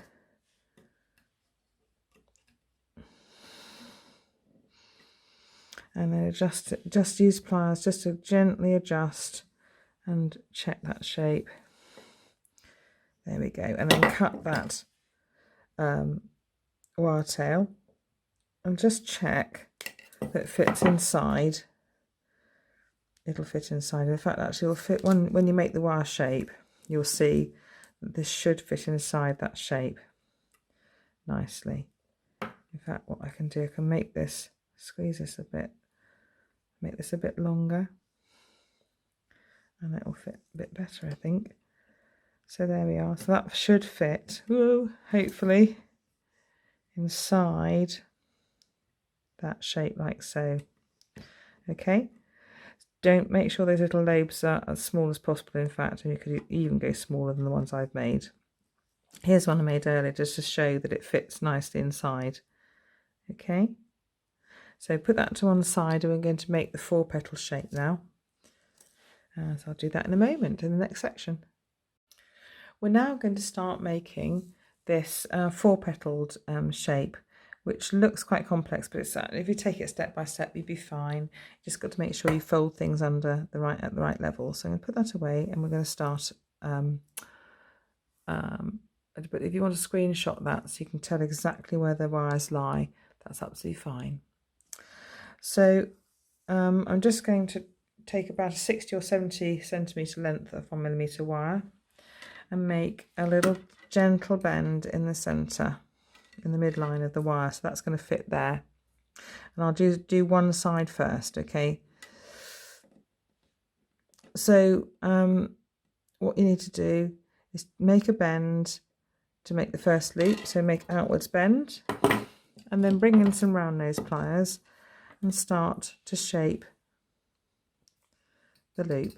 And then adjust it. Just use pliers just to gently adjust and check that shape. There we go. And then cut that wire tail and just check that it fits inside. It'll fit inside. In fact, actually it'll fit when you make the wire shape, you'll see that this should fit inside that shape nicely. In fact, what I can do, I can make this, squeeze this a bit, make this a bit longer, and it will fit a bit better, I think. So there we are. So that should fit, hopefully, inside that shape like so. Okay. Don't make sure those little lobes are as small as possible, in fact, and you could even go smaller than the ones I've made. Here's one I made earlier just to show that it fits nicely inside. Okay, so put that to one side and we're going to make the 4-petal shape now. So I'll do that in a moment in the next section. We're now going to start making this 4-petaled shape, which looks quite complex, but if you take it step by step, you'd be fine. You just got to make sure you fold things at the right level. So I'm going to put that away, and we're going to start. But if you want to screenshot that so you can tell exactly where the wires lie, that's absolutely fine. So I'm just going to take about a 60 or 70 centimetre length of 1mm wire and make a little gentle bend in the centre, in the midline of the wire, so that's going to fit there. And I'll do one side first. Okay, so what you need to do is make a bend to make the first loop, so make outwards bend, and then bring in some round nose pliers and start to shape the loop.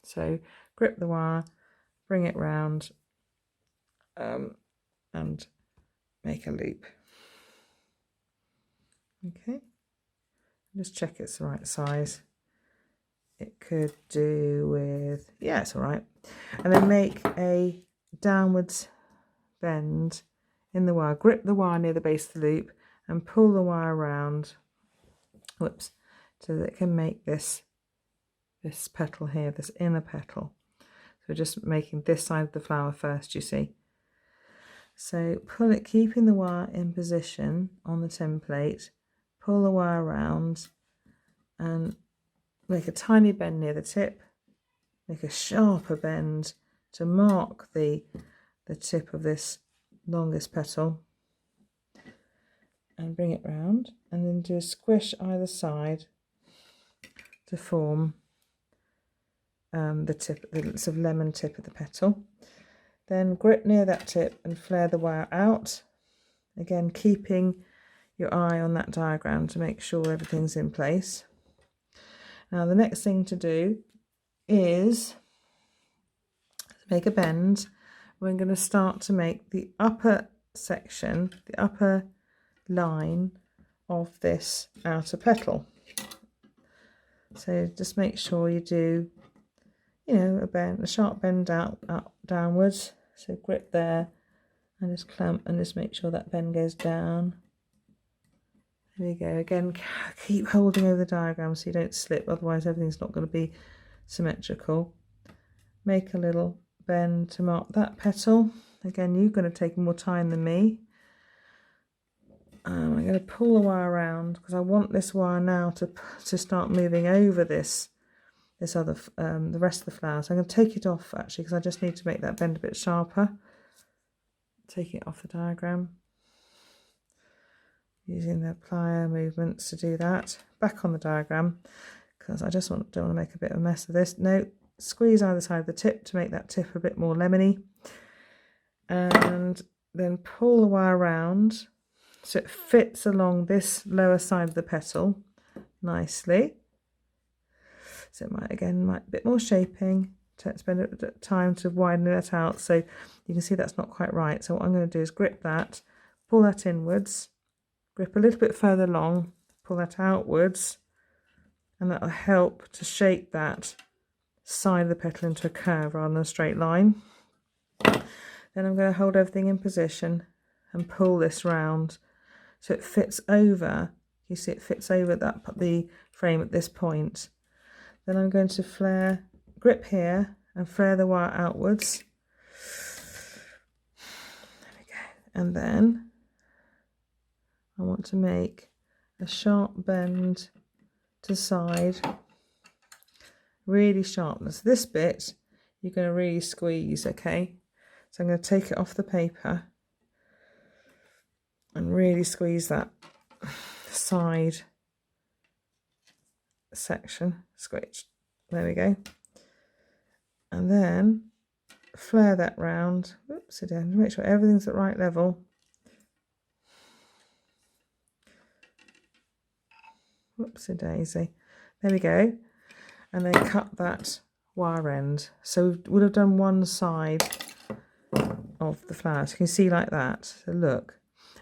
So grip the wire, bring it round, and make a loop. Okay, just check it's the right size. It could do with, yeah, it's all right. And then make a downwards bend in the wire. Grip the wire near the base of the loop and pull the wire around, whoops, so that it can make this petal here, this inner petal. So we're just making this side of the flower first, you see. So pull it, keeping the wire in position on the template, pull the wire around and make a tiny bend near the tip, make a sharper bend to mark the tip of this longest petal, and bring it round, and then do a squish either side to form the tip, the sort of lemon tip of the petal. Then grip near that tip and flare the wire out, again keeping your eye on that diagram to make sure everything's in place. Now the next thing to do is make a bend. We're going to start to make the upper section, the upper line of this outer petal. So just make sure you do, you know, a bend, a sharp bend out downwards. So grip there and just clamp and just make sure that bend goes down. There we go. Again, keep holding over the diagram so you don't slip, otherwise everything's not going to be symmetrical. Make a little bend to mark that petal. Again, you're going to take more time than me. I'm going to pull the wire around because I want this wire now to start moving over this other the rest of the flower. So I'm going to take it off actually because I just need to make that bend a bit sharper. Taking it off the diagram, using the plier movements to do that. Back on the diagram because I just don't want to make a bit of a mess of this. No, squeeze either side of the tip to make that tip a bit more lemony, and then pull the wire around so it fits along this lower side of the petal nicely. So it might a bit more shaping, to spend a bit of time to widen that out, so you can see that's not quite right. So what I'm going to do is grip that, pull that inwards, grip a little bit further along, pull that outwards, and that will help to shape that side of the petal into a curve rather than a straight line. Then I'm going to hold everything in position and pull this round so it fits over. You see it fits over the frame at this point. Then I'm going to grip here and flare the wire outwards. There we go. And then I want to make a sharp bend to the side, really sharpness. This bit you're going to really squeeze, okay? So I'm going to take it off the paper and really squeeze that side section, squeeze. There we go. And then flare that round. Whoops, again, make sure everything's at the right level. Whoopsie daisy. There we go. And then cut that wire end. So we would have done one side of the flower. So you can see like that. So look.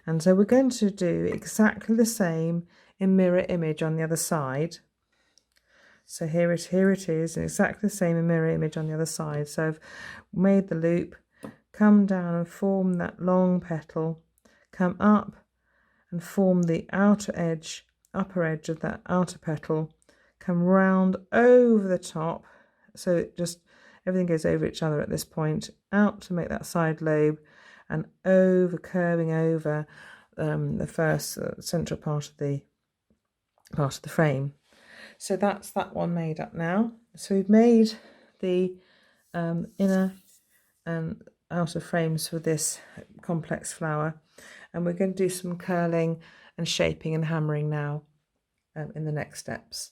And so we're going to do exactly the same in mirror image on the other side. So here it is, and exactly the same in mirror image on the other side. So I've made the loop, come down and form that long petal, come up and form the outer edge, upper edge of that outer petal, come round over the top, so it just everything goes over each other at this point, out to make that side lobe, and over, curving over the first central part of the frame. So that's that one made up now. So we've made the inner and outer frames for this complex flower, and we're going to do some curling and shaping and hammering now in the next steps.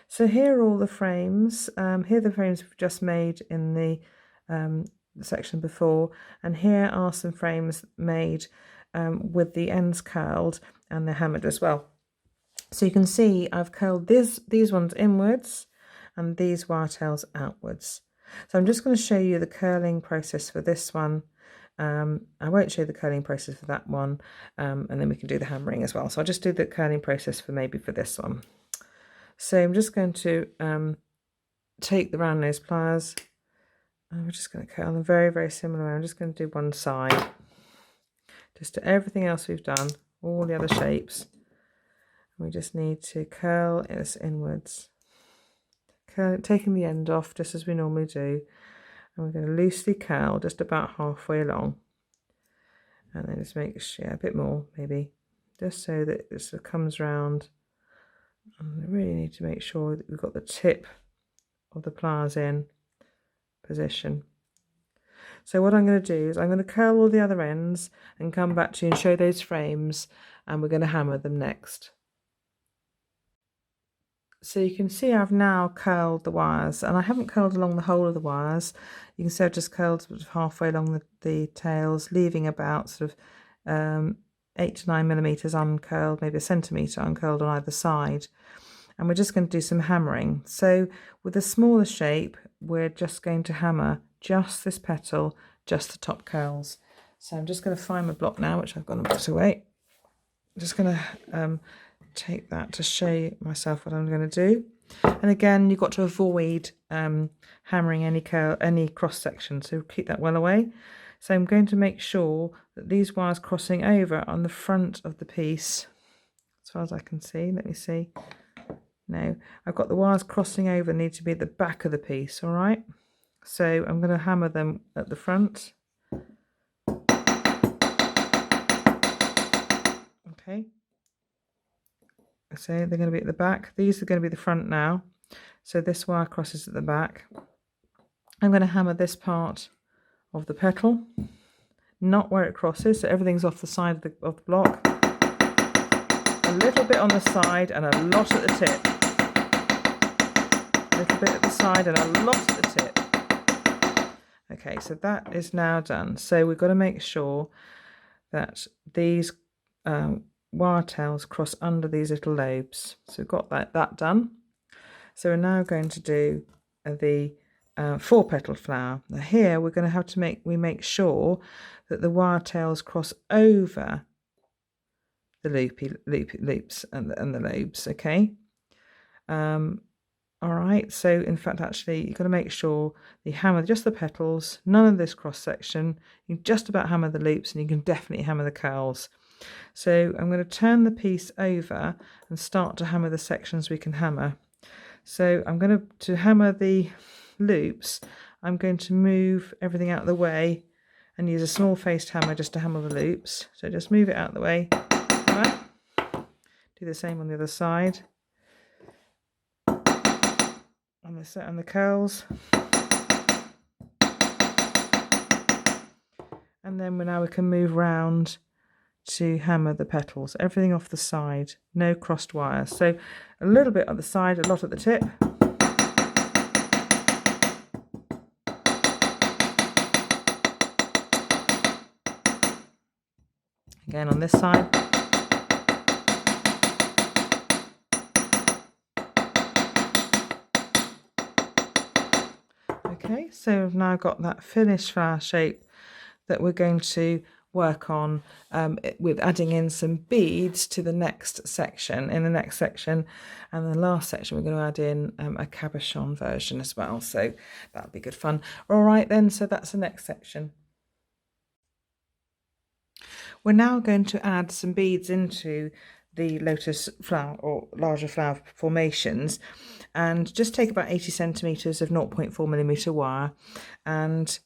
So here are all the frames. Here are the frames we've just made in the section before, and here are some frames made with the ends curled and they're hammered as well. So you can see I've curled these ones inwards and these wire tails outwards. So I'm just going to show you the curling process for this one. I won't show the curling process for that one, and then we can do the hammering as well. So I'll just do the curling process for this one. So I'm just going to take the round nose pliers, and we're just going to curl in a very, very similar way. I'm just going to do one side, just to everything else we've done, all the other shapes. We just need to curl this inwards, taking the end off just as we normally do, and we're going to loosely curl just about halfway along, and then just make a bit more maybe, just so that it sort of comes round. And we really need to make sure that we've got the tip of the pliers in position. So what I'm going to do is I'm going to curl all the other ends and come back to you and show those frames, and we're going to hammer them next. So you can see I've now curled the wires, and I haven't curled along the whole of the wires. You can see I've just curled sort of halfway along the tails, leaving about sort of 8 to 9 millimeters uncurled, maybe a centimetre uncurled on either side. And we're just going to do some hammering. So with a smaller shape, we're just going to hammer just this petal, just the top curls. So I'm just going to find my block now, which I've gone a bit away. I'm just going to take that to show myself what I'm going to do. And again, you've got to avoid hammering any cross section, so keep that well away. So I'm going to make sure that these wires crossing over on the front of the piece, as far as I can see. Let me see. No, I've got the wires crossing over, need to be at the back of the piece. All right, so I'm going to hammer them at the front. Okay, so they're going to be at the back. These are going to be the front now. So this wire crosses at the back. I'm going to hammer this part of the petal, not where it crosses, so everything's off the side of the block. A little bit on the side and a lot at the tip. A little bit at the side and a lot at the tip. Okay, so that is now done. So we've got to make sure that these wire tails cross under these little lobes. So we've got that done. So we're now going to do the 4-petal flower. Now here we're going to have to make sure that the wire tails cross over the loops and the lobes. Okay. All right. So in fact, actually, you've got to make sure you hammer just the petals, none of this cross section. You can just about hammer the loops, and you can definitely hammer the curls. So I'm going to turn the piece over and start to hammer the sections we can hammer. So I'm going to hammer the loops. I'm going to move everything out of the way and use a small faced hammer just to hammer the loops. So just move it out of the way. Right. Do the same on the other side. On the curls. And then now we can move round to hammer the petals. Everything off the side, no crossed wires. So a little bit on the side, a lot at the tip. Again on this side. Okay, so we've now got that finished flower shape that we're going to work on with adding in some beads to the next section. In the next section and the last section, we're going to add in a cabochon version as well. So that'll be good fun. All right then, so that's the next section. We're now going to add some beads into the lotus flower or larger flower formations, and just take about 80 centimeters of 0.4 millimeter wire and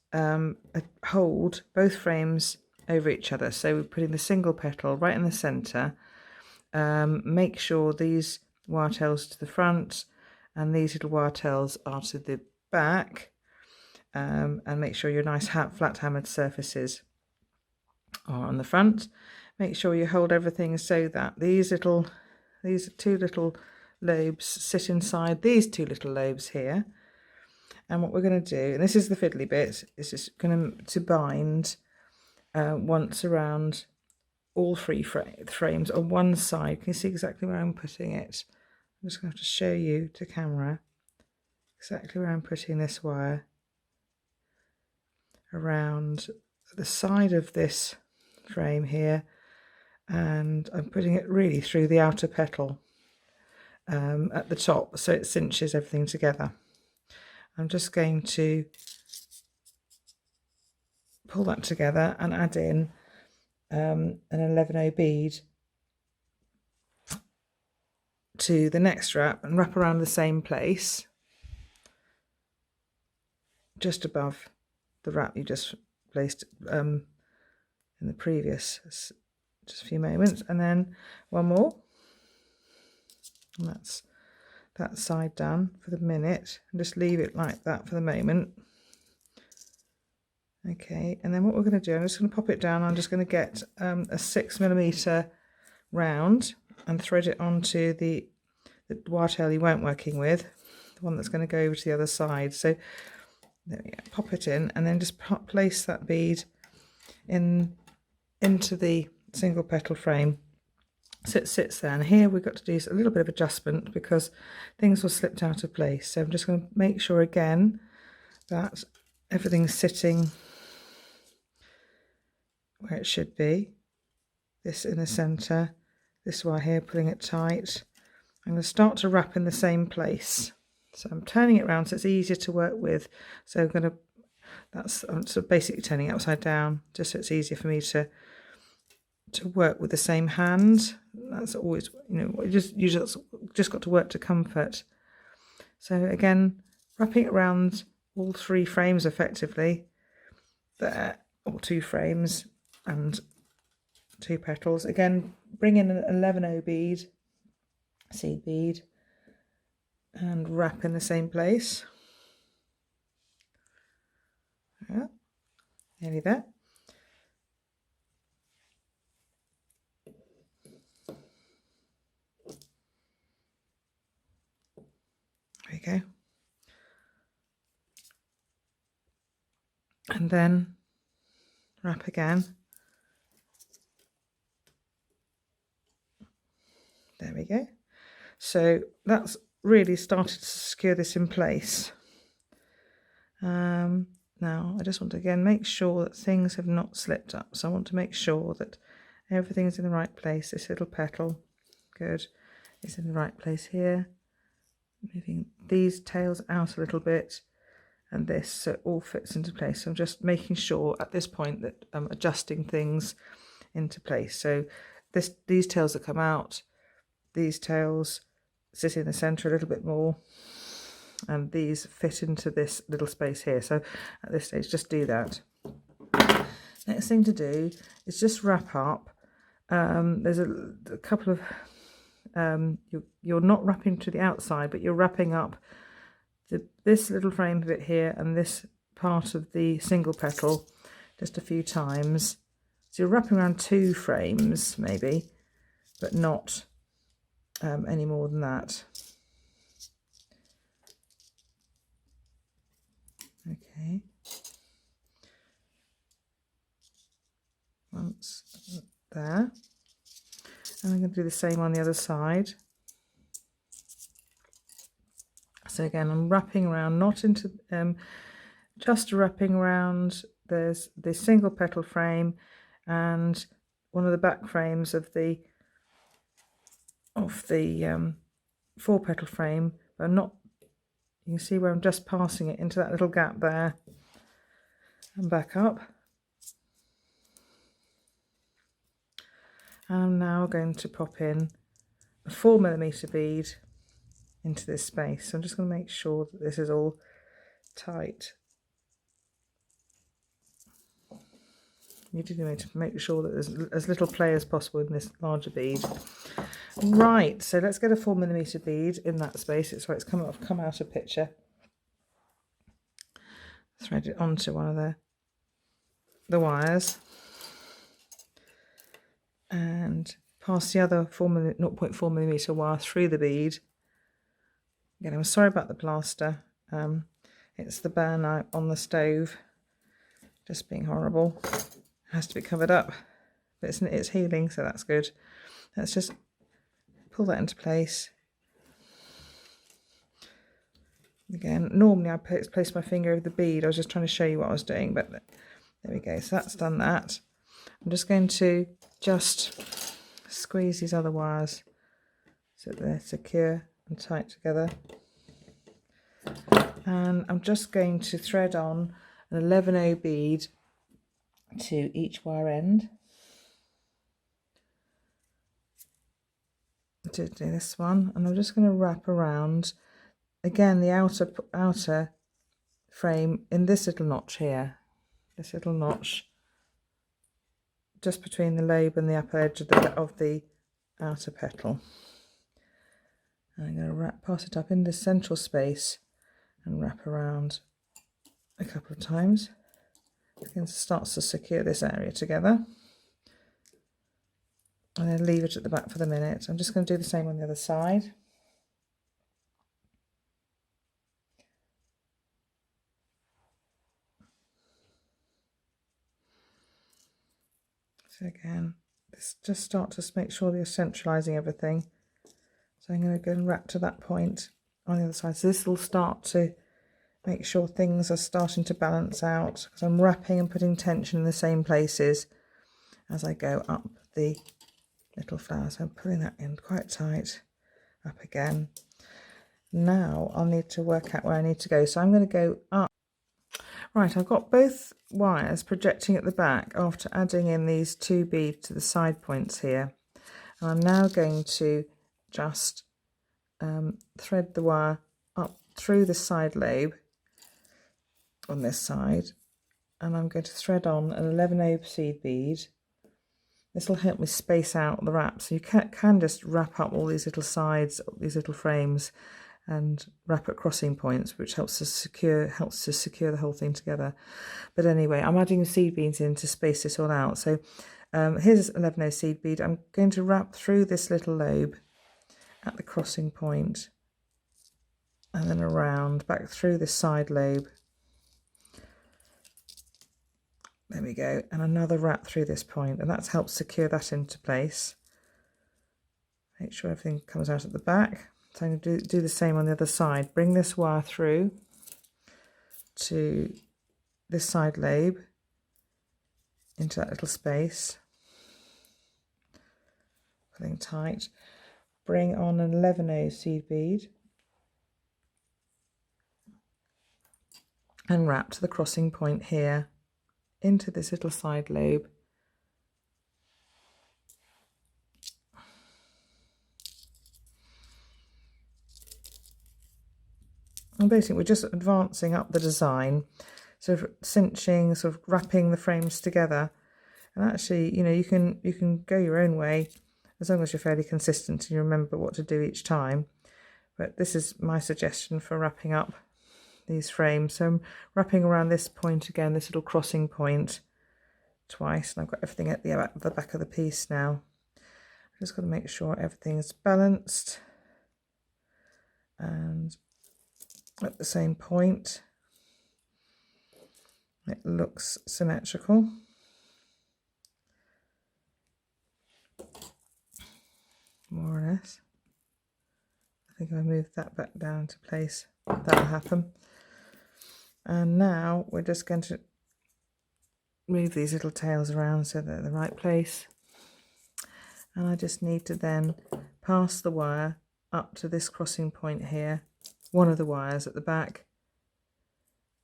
hold both frames over each other. So we're putting the single petal right in the center. Make sure these wire tails to the front and these little wire tails are to the back, and make sure your nice flat hammered surfaces are on the front. Make sure you hold everything so that these two little lobes sit inside these two little lobes here. And what we're going to do, and this is the fiddly bit, is just going to bind once around all three frames on one side. Can you see exactly where I'm putting it? I'm just going to have to show you to camera exactly where I'm putting this wire around the side of this frame here, and I'm putting it really through the outer petal at the top, so it cinches everything together. I'm just going to pull that together and add in an 11O bead to the next wrap and wrap around the same place just above the wrap you just placed in the previous just a few moments, and then one more, and that's that side done for the minute, and just leave it like that for the moment. Okay, and then what we're going to do, I'm just going to pop it down. I'm just going to get a 6 millimeter round and thread it onto the the wire tail you weren't working with, the one that's going to go over to the other side. So there we go, pop it in and then just place that bead into the single petal frame. So it sits there, and here we've got to do a little bit of adjustment because things were slipped out of place. So I'm just going to make sure again that everything's sitting where it should be. This in the centre, this wire here, pulling it tight. I'm going to start to wrap in the same place. So I'm turning it around so it's easier to work with. So I'm going to, I'm basically turning it upside down just so it's easier for me to work with the same hand. That's always, you just got to work to comfort. So again, wrapping it around all 3 frames effectively there, or 2 frames and 2 petals. Again, bring in an 11O bead, seed bead, and wrap in the same place. Yeah, nearly there. There we go. And then wrap again. There we go. So that's really started to secure this in place. Now I just want to again make sure that things have not slipped up. So I want to make sure that everything's in the right place. This little petal, good, is in the right place here. Moving these tails out a little bit, and this, so it all fits into place. So I'm just making sure at this point that I'm adjusting things into place. So these tails that come out, these tails sit in the centre a little bit more, and these fit into this little space here. So at this stage, just do that. Next thing to do is just wrap up. There's a couple of you're not wrapping to the outside, but you're wrapping up this little frame bit here and this part of the single petal just a few times. So you're wrapping around 2 frames maybe, but not any more than that. Okay. Once there. And I'm going to do the same on the other side. So again, I'm wrapping around, not into, just wrapping around. There's the single petal frame and one of the back frames of the 4 petal frame. But I'm not, you can see where I'm just passing it into that little gap there and back up. I'm now going to pop in a 4mm bead into this space. So I'm just going to make sure that this is all tight. You do need to make sure that there's as little play as possible in this larger bead. Right, so let's get a 4mm bead in that space. It's right, it's come out of picture. Thread it onto one of the wires. And pass the other 0.4mm wire through the bead. Again, I'm sorry about the plaster. It's the burn on the stove, just being horrible. It has to be covered up, but it's healing, so that's good. Let's just pull that into place. Again, normally I place my finger over the bead. I was just trying to show you what I was doing, but there we go. So that's done that. I'm just going to squeeze these other wires so that they're secure and tight together. And I'm just going to thread on an 11O bead to each wire end. To do this one, and I'm just going to wrap around again the outer frame in this little notch here, this little notch just between the lobe and the upper edge of the outer petal. And I'm going to pass it up in this central space and wrap around a couple of times. It starts to secure this area together. And then leave it at the back for the minute. I'm just going to do the same on the other side. So again, just start to make sure that you're centralising everything. So I'm going to go and wrap to that point on the other side. So this will start to make sure things are starting to balance out, because I'm wrapping and putting tension in the same places as I go up the little flower. So I'm pulling that in quite tight, up again. Now I'll need to work out where I need to go. So I'm going to go up. Right, I've got both wires projecting at the back after adding in these 2 beads to the side points here. And I'm now going to just thread the wire up through the side lobe on this side, and I'm going to thread on an 11 seed bead. This will help me space out the wrap, so you can just wrap up all these little sides, these little frames, and wrap at crossing points, which helps to secure the whole thing together. But anyway, I'm adding seed beads in to space this all out. So here's 11 seed bead. I'm going to wrap through this little lobe at the crossing point, and then around back through this side lobe. There we go, and another wrap through this point, and that's helped secure that into place. Make sure everything comes out at the back. So I'm going to do the same on the other side. Bring this wire through to this side lobe into that little space, pulling tight. Bring on an 11 seed bead and wrap to the crossing point here into this little side lobe. And basically we're just advancing up the design, sort of cinching, sort of wrapping the frames together. And actually, you know, you can go your own way as long as you're fairly consistent and you remember what to do each time. But this is my suggestion for wrapping up these frames. So I'm wrapping around this point again, this little crossing point, twice, and I've got everything at the back of the piece now. I've just got to make sure everything is balanced and at the same point. It looks symmetrical. More or less. I think if I move that back down into place, that'll happen. And now we're just going to move these little tails around so they're in the right place. And I just need to then pass the wire up to this crossing point here, one of the wires at the back,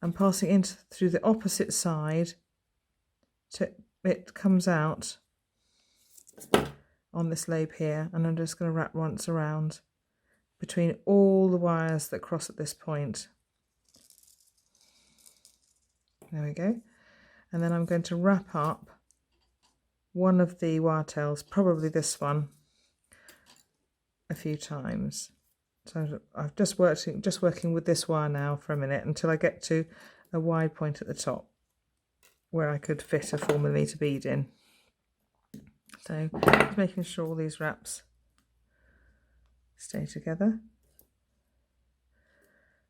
and passing in through the opposite side till it comes out on this lobe here, and I'm just going to wrap once around between all the wires that cross at this point. There we go. And then I'm going to wrap up one of the wire tails, probably this one, a few times. So I've just working with this wire now for a minute until I get to a wide point at the top where I could fit a 4mm bead in. So just making sure all these wraps stay together.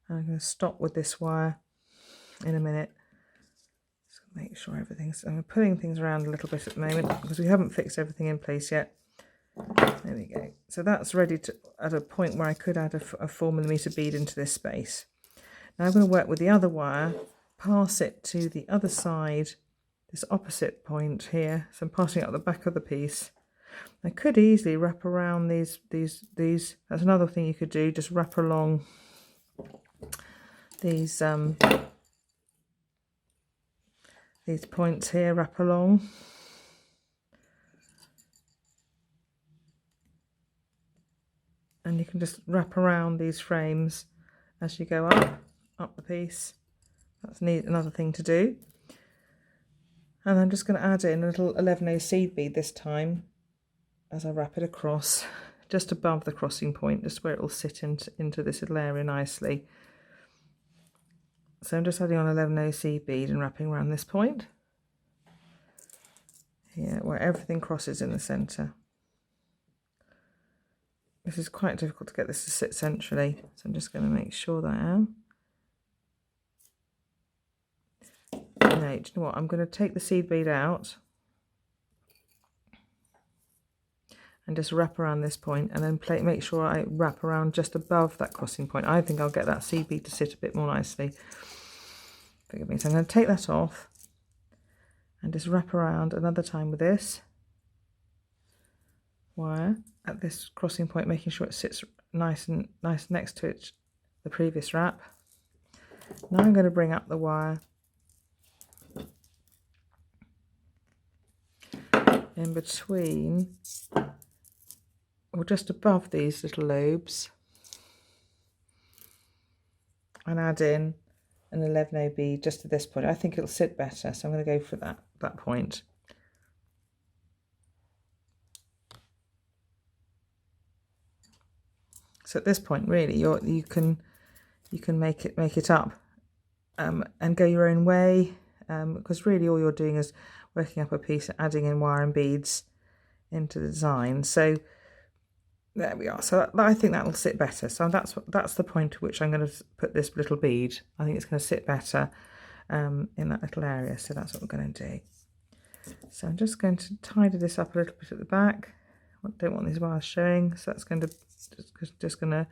And I'm going to stop with this wire in a minute. Just make sure everything's, I'm pulling things around a little bit at the moment because we haven't fixed everything in place yet. There we go. So that's ready to, at a point where I could add a 4mm bead into this space. Now I'm going to work with the other wire, pass it to the other side, this opposite point here. So I'm passing it up the back of the piece. I could easily wrap around these. That's another thing you could do, just wrap along these points here, wrap along. And you can just wrap around these frames as you go up the piece. That's another thing to do. And I'm just going to add in a little 11 seed bead this time as I wrap it across, just above the crossing point, just where it will sit into this little area nicely. So I'm just adding on 11 seed bead and wrapping around this point here, where everything crosses in the centre. This is quite difficult to get this to sit centrally, so I'm just going to make sure that I am. Now, do you know what? I'm going to take the seed bead out and just wrap around this point, and then make sure I wrap around just above that crossing point. I think I'll get that seed bead to sit a bit more nicely. Forgive me. So I'm going to take that off and just wrap around another time with this wire at this crossing point, making sure it sits nice next to it, the previous wrap. Now I'm going to bring up the wire in between, or just above these little lobes, and add in an 11O bead just to this point. I think it'll sit better, so I'm going to go for that point. So at this point, really, you can make it up and go your own way, because really all you're doing is working up a piece, adding in wire and beads into the design. So there we are. So I think that will sit better. So that's the point at which I'm going to put this little bead. I think it's going to sit better in that little area. So that's what we're going to do. So I'm just going to tidy this up a little bit at the back. I don't want these wires showing, so that's going to just going to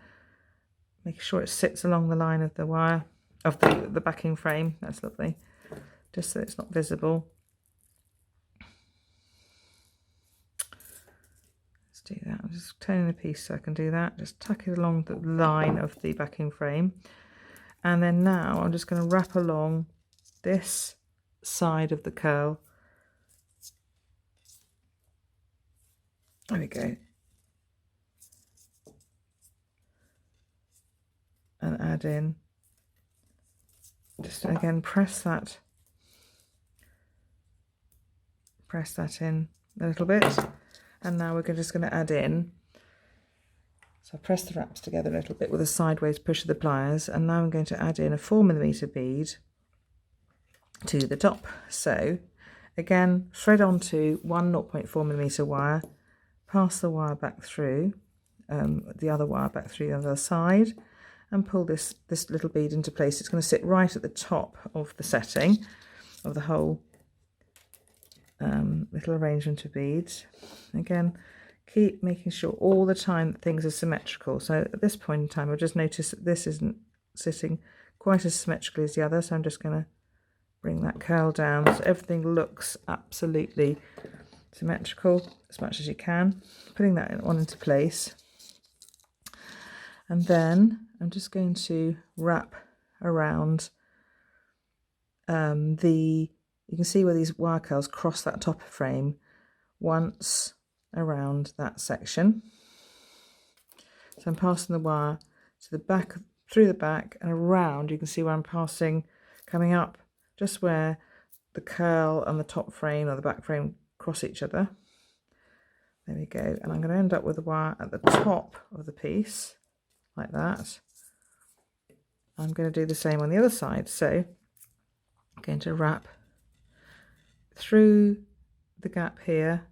make sure it sits along the line of the wire of the backing frame. That's lovely, just so it's not visible. Let's do that. I'm just turning the piece so I can do that. Just tuck it along the line of the backing frame, and then now I'm just going to wrap along this side of the curl. There we go. And add in, just again press that in a little bit, and now we're just going to add in, so I press the wraps together a little bit with a sideways push of the pliers, and now I'm going to add in a 4mm bead to the top. So again, thread onto one 0.4mm wire, pass the wire back through, the other wire back through the other side, and pull this little bead into place. It's going to sit right at the top of the setting of the whole little arrangement of beads. Again, keep making sure all the time that things are symmetrical. So at this point in time, I've just noticed that this isn't sitting quite as symmetrically as the other, so I'm just going to bring that curl down so everything looks absolutely symmetrical as much as you can. Putting that one into place, and then I'm just going to wrap around you can see where these wire curls cross that top frame once around that section. So I'm passing the wire to the back, through the back and around. You can see where I'm passing, coming up just where the curl and the top frame or the back frame cross each other. There we go. And I'm going to end up with the wire at the top of the piece like that. I'm going to do the same on the other side. So I'm going to wrap through the gap here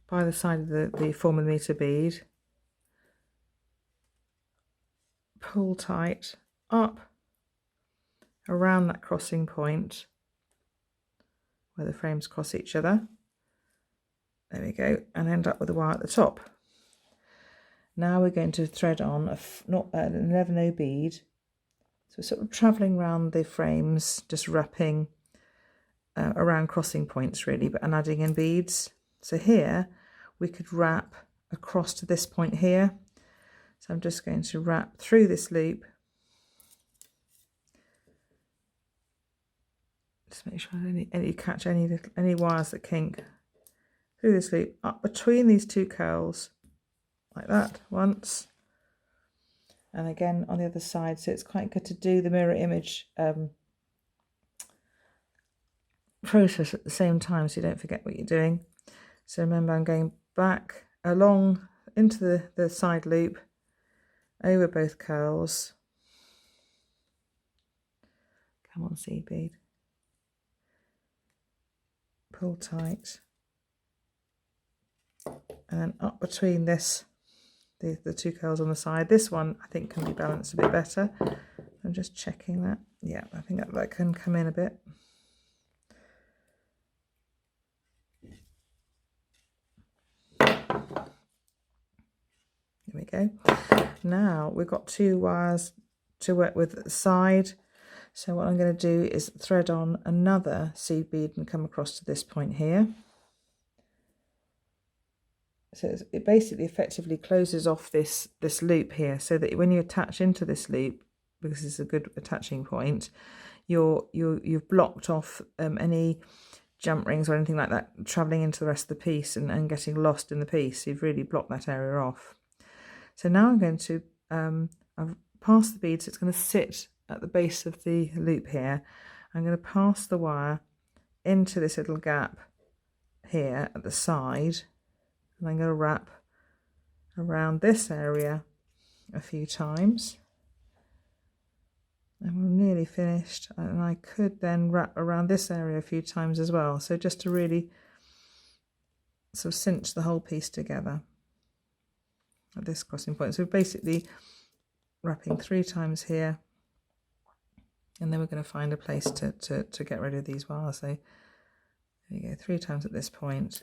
by the side of the 4mm bead, pull tight up around that crossing point where the frames cross each other. There we go, and end up with a wire at the top. Now we're going to thread on an 11O bead. So sort of travelling around the frames, just wrapping around crossing points really, and adding in beads. So here we could wrap across to this point here. So I'm just going to wrap through this loop. Just make sure I don't catch any wires that kink. Through this loop, up between these two curls, like that once. And again on the other side, so it's quite good to do the mirror image process at the same time so you don't forget what you're doing. So remember, I'm going back along into the side loop, over both curls. Come on, seed bead. Pull tight. And then up between this, the two curls on the side. This one I think can be balanced a bit better. I'm just checking that. Yeah, I think that can come in a bit. go. Now we've got 2 wires to work with at the side. So what I'm going to do is thread on another seed bead and come across to this point here. So it basically effectively closes off this loop here, so that when you attach into this loop, because it's a good attaching point, you've blocked off any jump rings or anything like that travelling into the rest of the piece and getting lost in the piece. You've really blocked that area off. So now I'm going to I've passed the bead, so it's going to sit at the base of the loop here. I'm going to pass the wire into this little gap here at the side, and I'm going to wrap around this area a few times. And we're nearly finished, and I could then wrap around this area a few times as well, so just to really sort of cinch the whole piece together at this crossing point. So we're basically wrapping 3 times here, and then we're going to find a place to get rid of these wires. So there you go, 3 times at this point.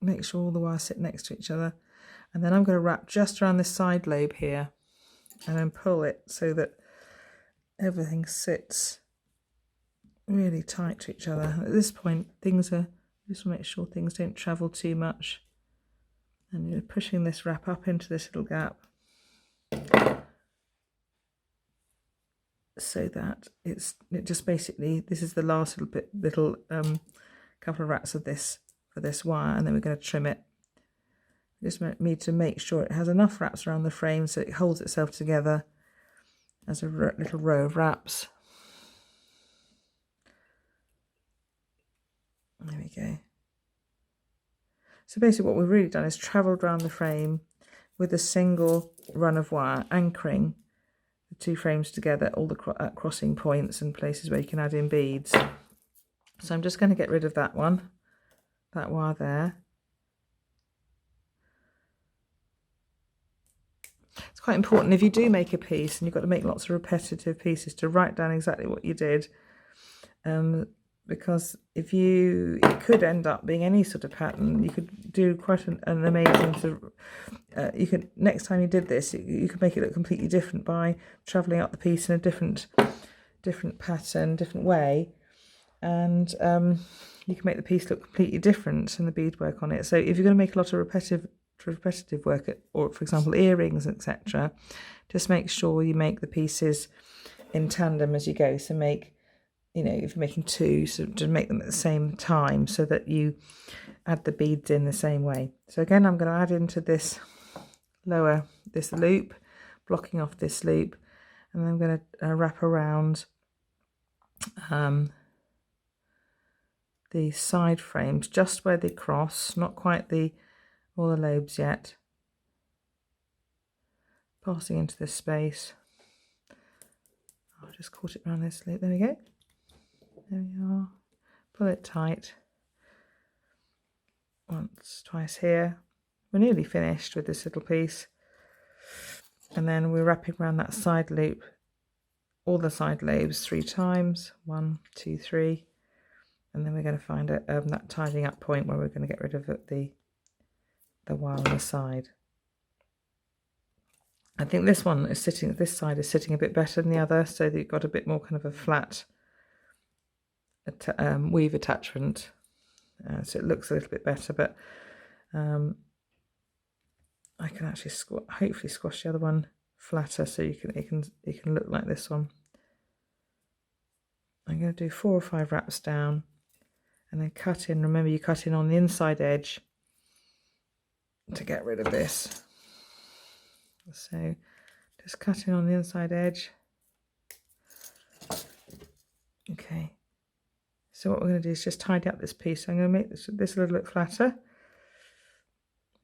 Make sure all the wires sit next to each other, and then I'm going to wrap just around this side lobe here and then pull it so that everything sits really tight to each other. At this point, just want to make sure things don't travel too much, and you're pushing this wrap up into this little gap so that it just basically, this is the last little couple of wraps of this for this wire, and then we're going to trim it. Just need to make sure it has enough wraps around the frame so it holds itself together as a little row of wraps. There we go. So basically what we've really done is travelled around the frame with a single run of wire, anchoring the 2 frames together, all the crossing points and places where you can add in beads. So I'm just going to get rid of that one, that wire there. It's quite important if you do make a piece, and you've got to make lots of repetitive pieces, to write down exactly what you did, because it could end up being any sort of pattern. You could do quite an amazing sort of, you could, next time you did this, you could make it look completely different by travelling up the piece in a different pattern, different way, and you can make the piece look completely different and the beadwork on it. So if you're going to make a lot of repetitive work, or for example earrings, etc., just make sure you make the pieces in tandem as you go. So make, if you're making 2, so to make them at the same time so that you add the beads in the same way. So again, I'm going to add into this loop, blocking off this loop, and then I'm going to wrap around the side frames just where they cross, not quite all the lobes yet, passing into this space. I've just caught it around this loop. There we go. There we are. Pull it tight. Once, twice here. We're nearly finished with this little piece. And then we're wrapping around that side loop, all the side lobes 3 times. 1, 2, 3. And then we're going to find that tidying up point where we're going to get rid of the wire on the side. I think this side is sitting a bit better than the other, so that you've got a bit more kind of a flat weave attachment, so it looks a little bit better. But I can actually hopefully squash the other one flatter, so it can look like this one. I'm going to do 4 or 5 wraps down, and then cut in. Remember, you cut in on the inside edge to get rid of this. So just cut in on the inside edge. Okay, so what we're going to do is just tidy up this piece. So I'm going to make this a little bit flatter.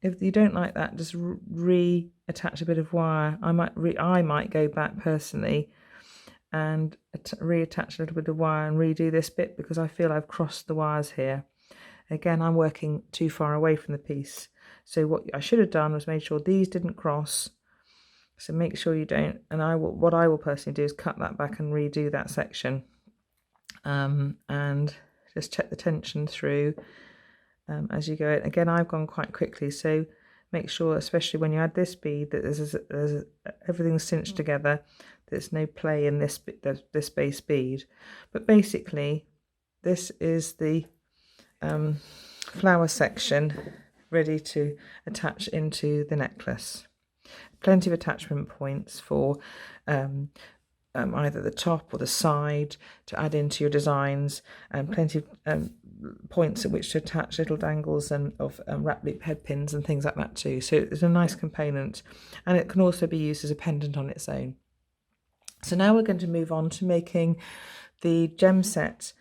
If you don't like that, just reattach a bit of wire. I might go back personally and reattach a little bit of wire and redo this bit, because I feel I've crossed the wires here. Again, I'm working too far away from the piece. So what I should have done was made sure these didn't cross. So make sure you don't. And what I will personally do is cut that back and redo that section, and just check the tension through as you go. Again, I've gone quite quickly, so make sure, especially when you add this bead, that there's everything's cinched together. There's no play in this base bead. But basically, this is the flower section ready to attach into the necklace. Plenty of attachment points for either the top or the side to add into your designs, and plenty of points at which to attach little dangles and of wrap loop head pins and things like that too. So it's a nice component, and it can also be used as a pendant on its own. So now we're going to move on to making the gem set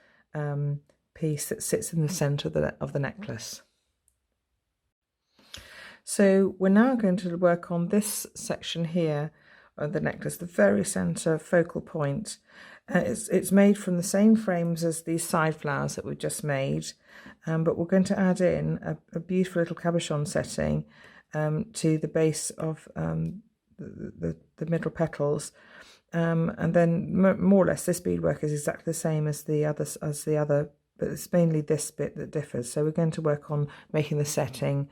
piece that sits in the centre of the necklace. So we're now going to work on this section here of the necklace, the very centre focal point. It's made from the same frames as these side flowers that we've just made, but we're going to add in a beautiful little cabochon setting to the base of the middle petals. And then more or less this beadwork is exactly the same as the other, but it's mainly this bit that differs. So we're going to work on making the setting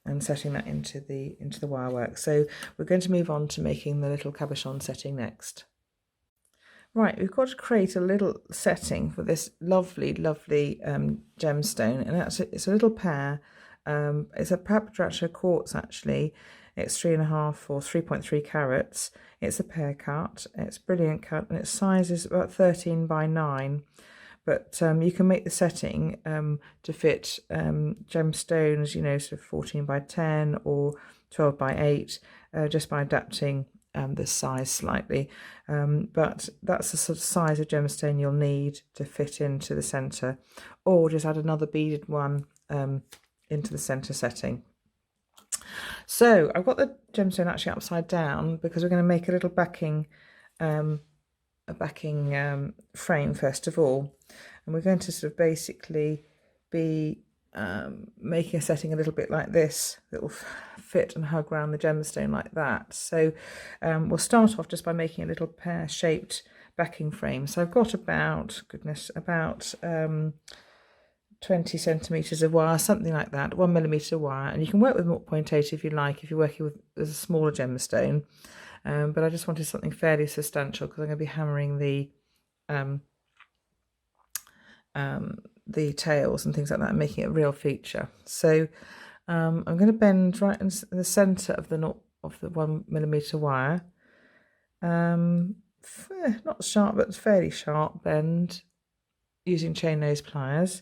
and setting that into the wirework. So we're going to move on to making the little cabochon setting next. Right, we've got to create a little setting for this lovely gemstone, and it's a little pear. It's a Papadracha quartz actually. It's 3.5 or 3.3 carats. It's a pear cut. It's brilliant cut, and its size is about 13 by 9. But you can make the setting to fit gemstones, you know, sort of 14 by 10 or 12 by 8, just by adapting the size slightly. But that's the sort of size of gemstone you'll need to fit into the centre, or just add another beaded one into the centre setting. So I've got the gemstone actually upside down because we're going to make a little backing frame first of all, and we're going to sort of basically be making a setting a little bit like this that will fit and hug around the gemstone like that. So we'll start off just by making a little pear shaped backing frame. So I've got about 20 centimetres of wire, something like that, 1mm wire, and you can work with 0.8 if you like, if you're working with a smaller gemstone, but I just wanted something fairly substantial because I'm going to be hammering the tails and things like that and making it a real feature. So I'm going to bend right in the centre of the 1mm wire, not sharp but fairly sharp bend using chain nose pliers.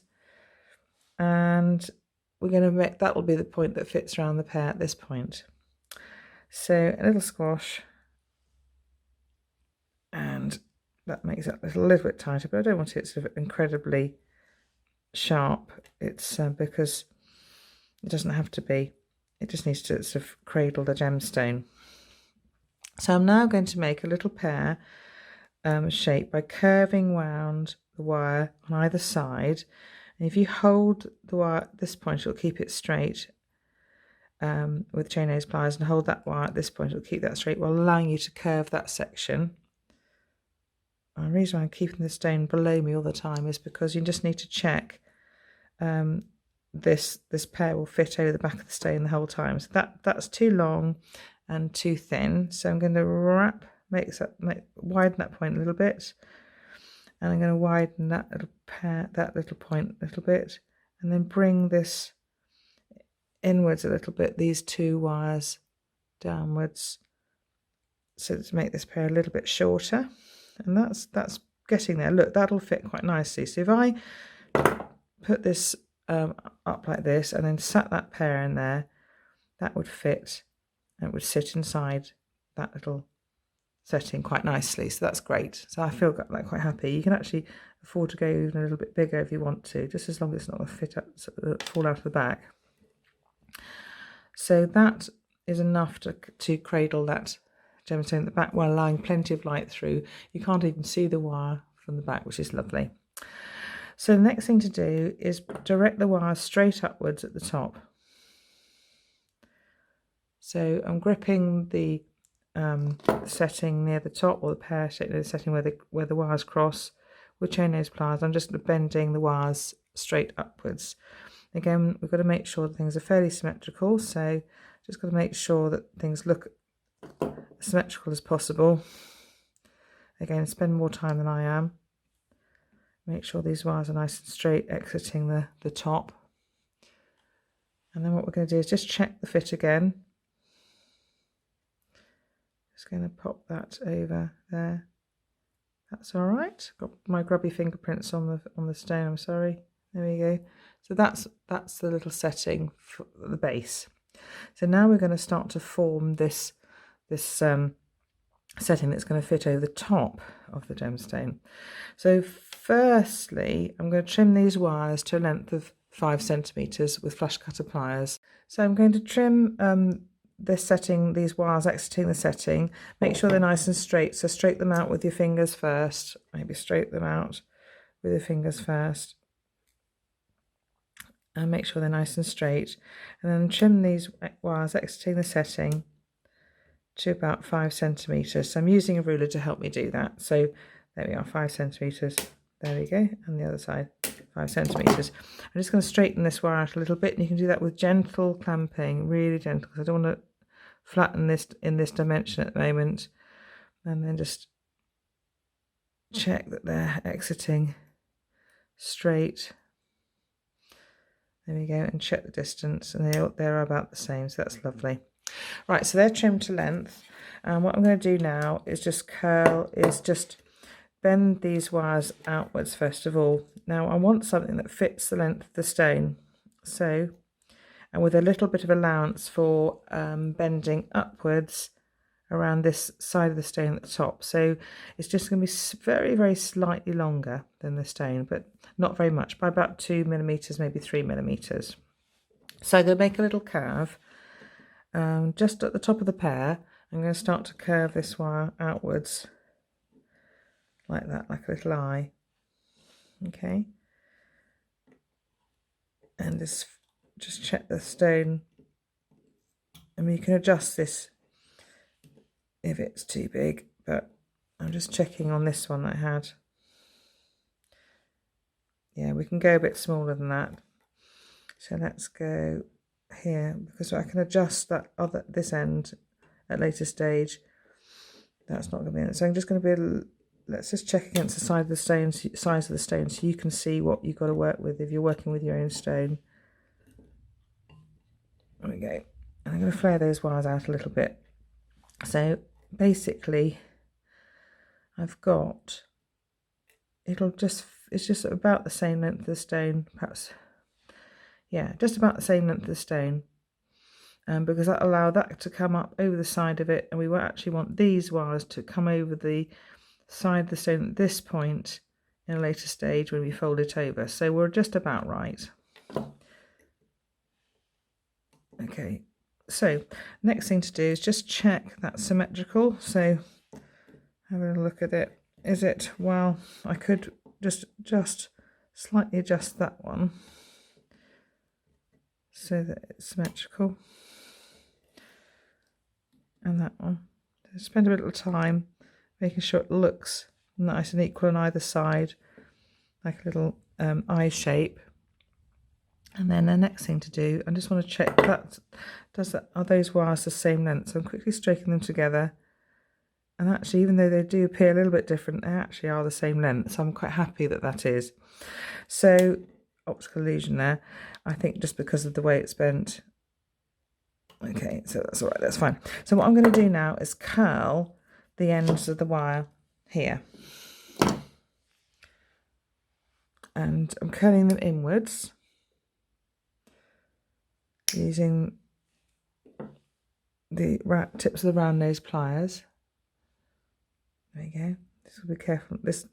And we're going to make that will be the point that fits around the pear at this point. So a little squash, and that makes it a little bit tighter, but I don't want it sort of incredibly sharp. It's because it doesn't have to be, it just needs to sort of cradle the gemstone. So I'm now going to make a little pear shape by curving round the wire on either side. And if you hold the wire at this point, it'll keep it straight with chain nose pliers, and hold that wire at this point, it'll keep that straight while allowing you to curve that section. And the reason why I'm keeping the stone below me all the time is because you just need to check this pear will fit over the back of the stone the whole time. So that's too long and too thin. So I'm going to widen that point a little bit. And I'm going to widen that little point a little bit, and then bring this inwards a little bit, these two wires downwards, so to make this pair a little bit shorter. And that's getting there. Look, that'll fit quite nicely. So if I put this up like this and then sat that pair in there, that would fit, and it would sit inside that little setting quite nicely. So that's great. So I feel like quite happy. You can actually afford to go even a little bit bigger if you want to, just as long as it's not going to fit up, fall out of the back. So that is enough to cradle that gemstone at the back while allowing plenty of light through. You can't even see the wire from the back, which is lovely. So the next thing to do is direct the wire straight upwards at the top. So I'm gripping the setting near the top, or the pear shape near the setting where the wires cross with chain nose pliers. I'm just bending the wires straight upwards. Again, we've got to make sure that things are fairly symmetrical, so Just got to make sure that things look as symmetrical as possible. Again, spend more time than I am. Make sure these wires are nice and straight exiting the top. And then what we're going to do is just check the fit again. Just going to pop that over there. That's all right. Got my grubby fingerprints on the stone. I'm sorry. There we go. So that's the little setting for the base. So now we're going to start to form this setting that's going to fit over the top of the gemstone. So firstly, I'm going to trim these wires to a length of 5 centimeters with flush cutter pliers. So I'm going to trim this setting, these wires exiting the setting. Make sure they're nice and straight. So straighten them out with your fingers first. Maybe straighten them out with your fingers first. And make sure they're nice and straight. And then trim these wires exiting the setting to about 5 centimeters. So I'm using a ruler to help me do that. So there we are, 5 centimeters. There we go. And the other side, 5 centimeters. I'm just going to straighten this wire out a little bit, and you can do that with gentle clamping, really gentle, because I don't want to flatten this in this dimension at the moment. And then just check that they're exiting straight. There we go, and check the distance, and they're about the same, so that's lovely. Right, so they're trimmed to length, and what I'm going to do now is just bend these wires outwards first of all. Now I want something that fits the length of the stone, so, and with a little bit of allowance for bending upwards around this side of the stone at the top. So it's just going to be very, very slightly longer than the stone, but not very much, by about 2 millimeters, maybe 3 millimeters. So I'm going to make a little curve just at the top of the pair. I'm going to start to curve this wire outwards like that, like a little eye. Okay. And just check the stone. I mean, you can adjust this if it's too big, but I'm just checking on this one that I had. Yeah, we can go a bit smaller than that. So let's go here, because I can adjust this end at a later stage. That's not going to be in it. So I'm just going to be, let's just check against the side of the stone, size of the stone, so you can see what you've got to work with if you're working with your own stone. There we go. And I'm going to flare those wires out a little bit. So basically, I've got, it's just about the same length of the stone, perhaps, yeah, just about the same length of the stone, because that allow that to come up over the side of it, and we will actually want these wires to come over the side of the stone at this point in a later stage when we fold it over. So we're just about right. Okay, so next thing to do is just check that's symmetrical. So have a look at it. Is it, well, I could just slightly adjust that one so that it's symmetrical, and that one. So spend a little time making sure it looks nice and equal on either side, like a little eye shape. And then the next thing to do, I just want to check are those wires the same length? So I'm quickly stroking them together. And actually, even though they do appear a little bit different, they actually are the same length. So I'm quite happy that that is. So, optical illusion there, I think, just because of the way it's bent. Okay, so that's all right, that's fine. So what I'm going to do now is curl the ends of the wire here. And I'm curling them inwards using the tips of the round nose pliers. There you go. Just be careful. Because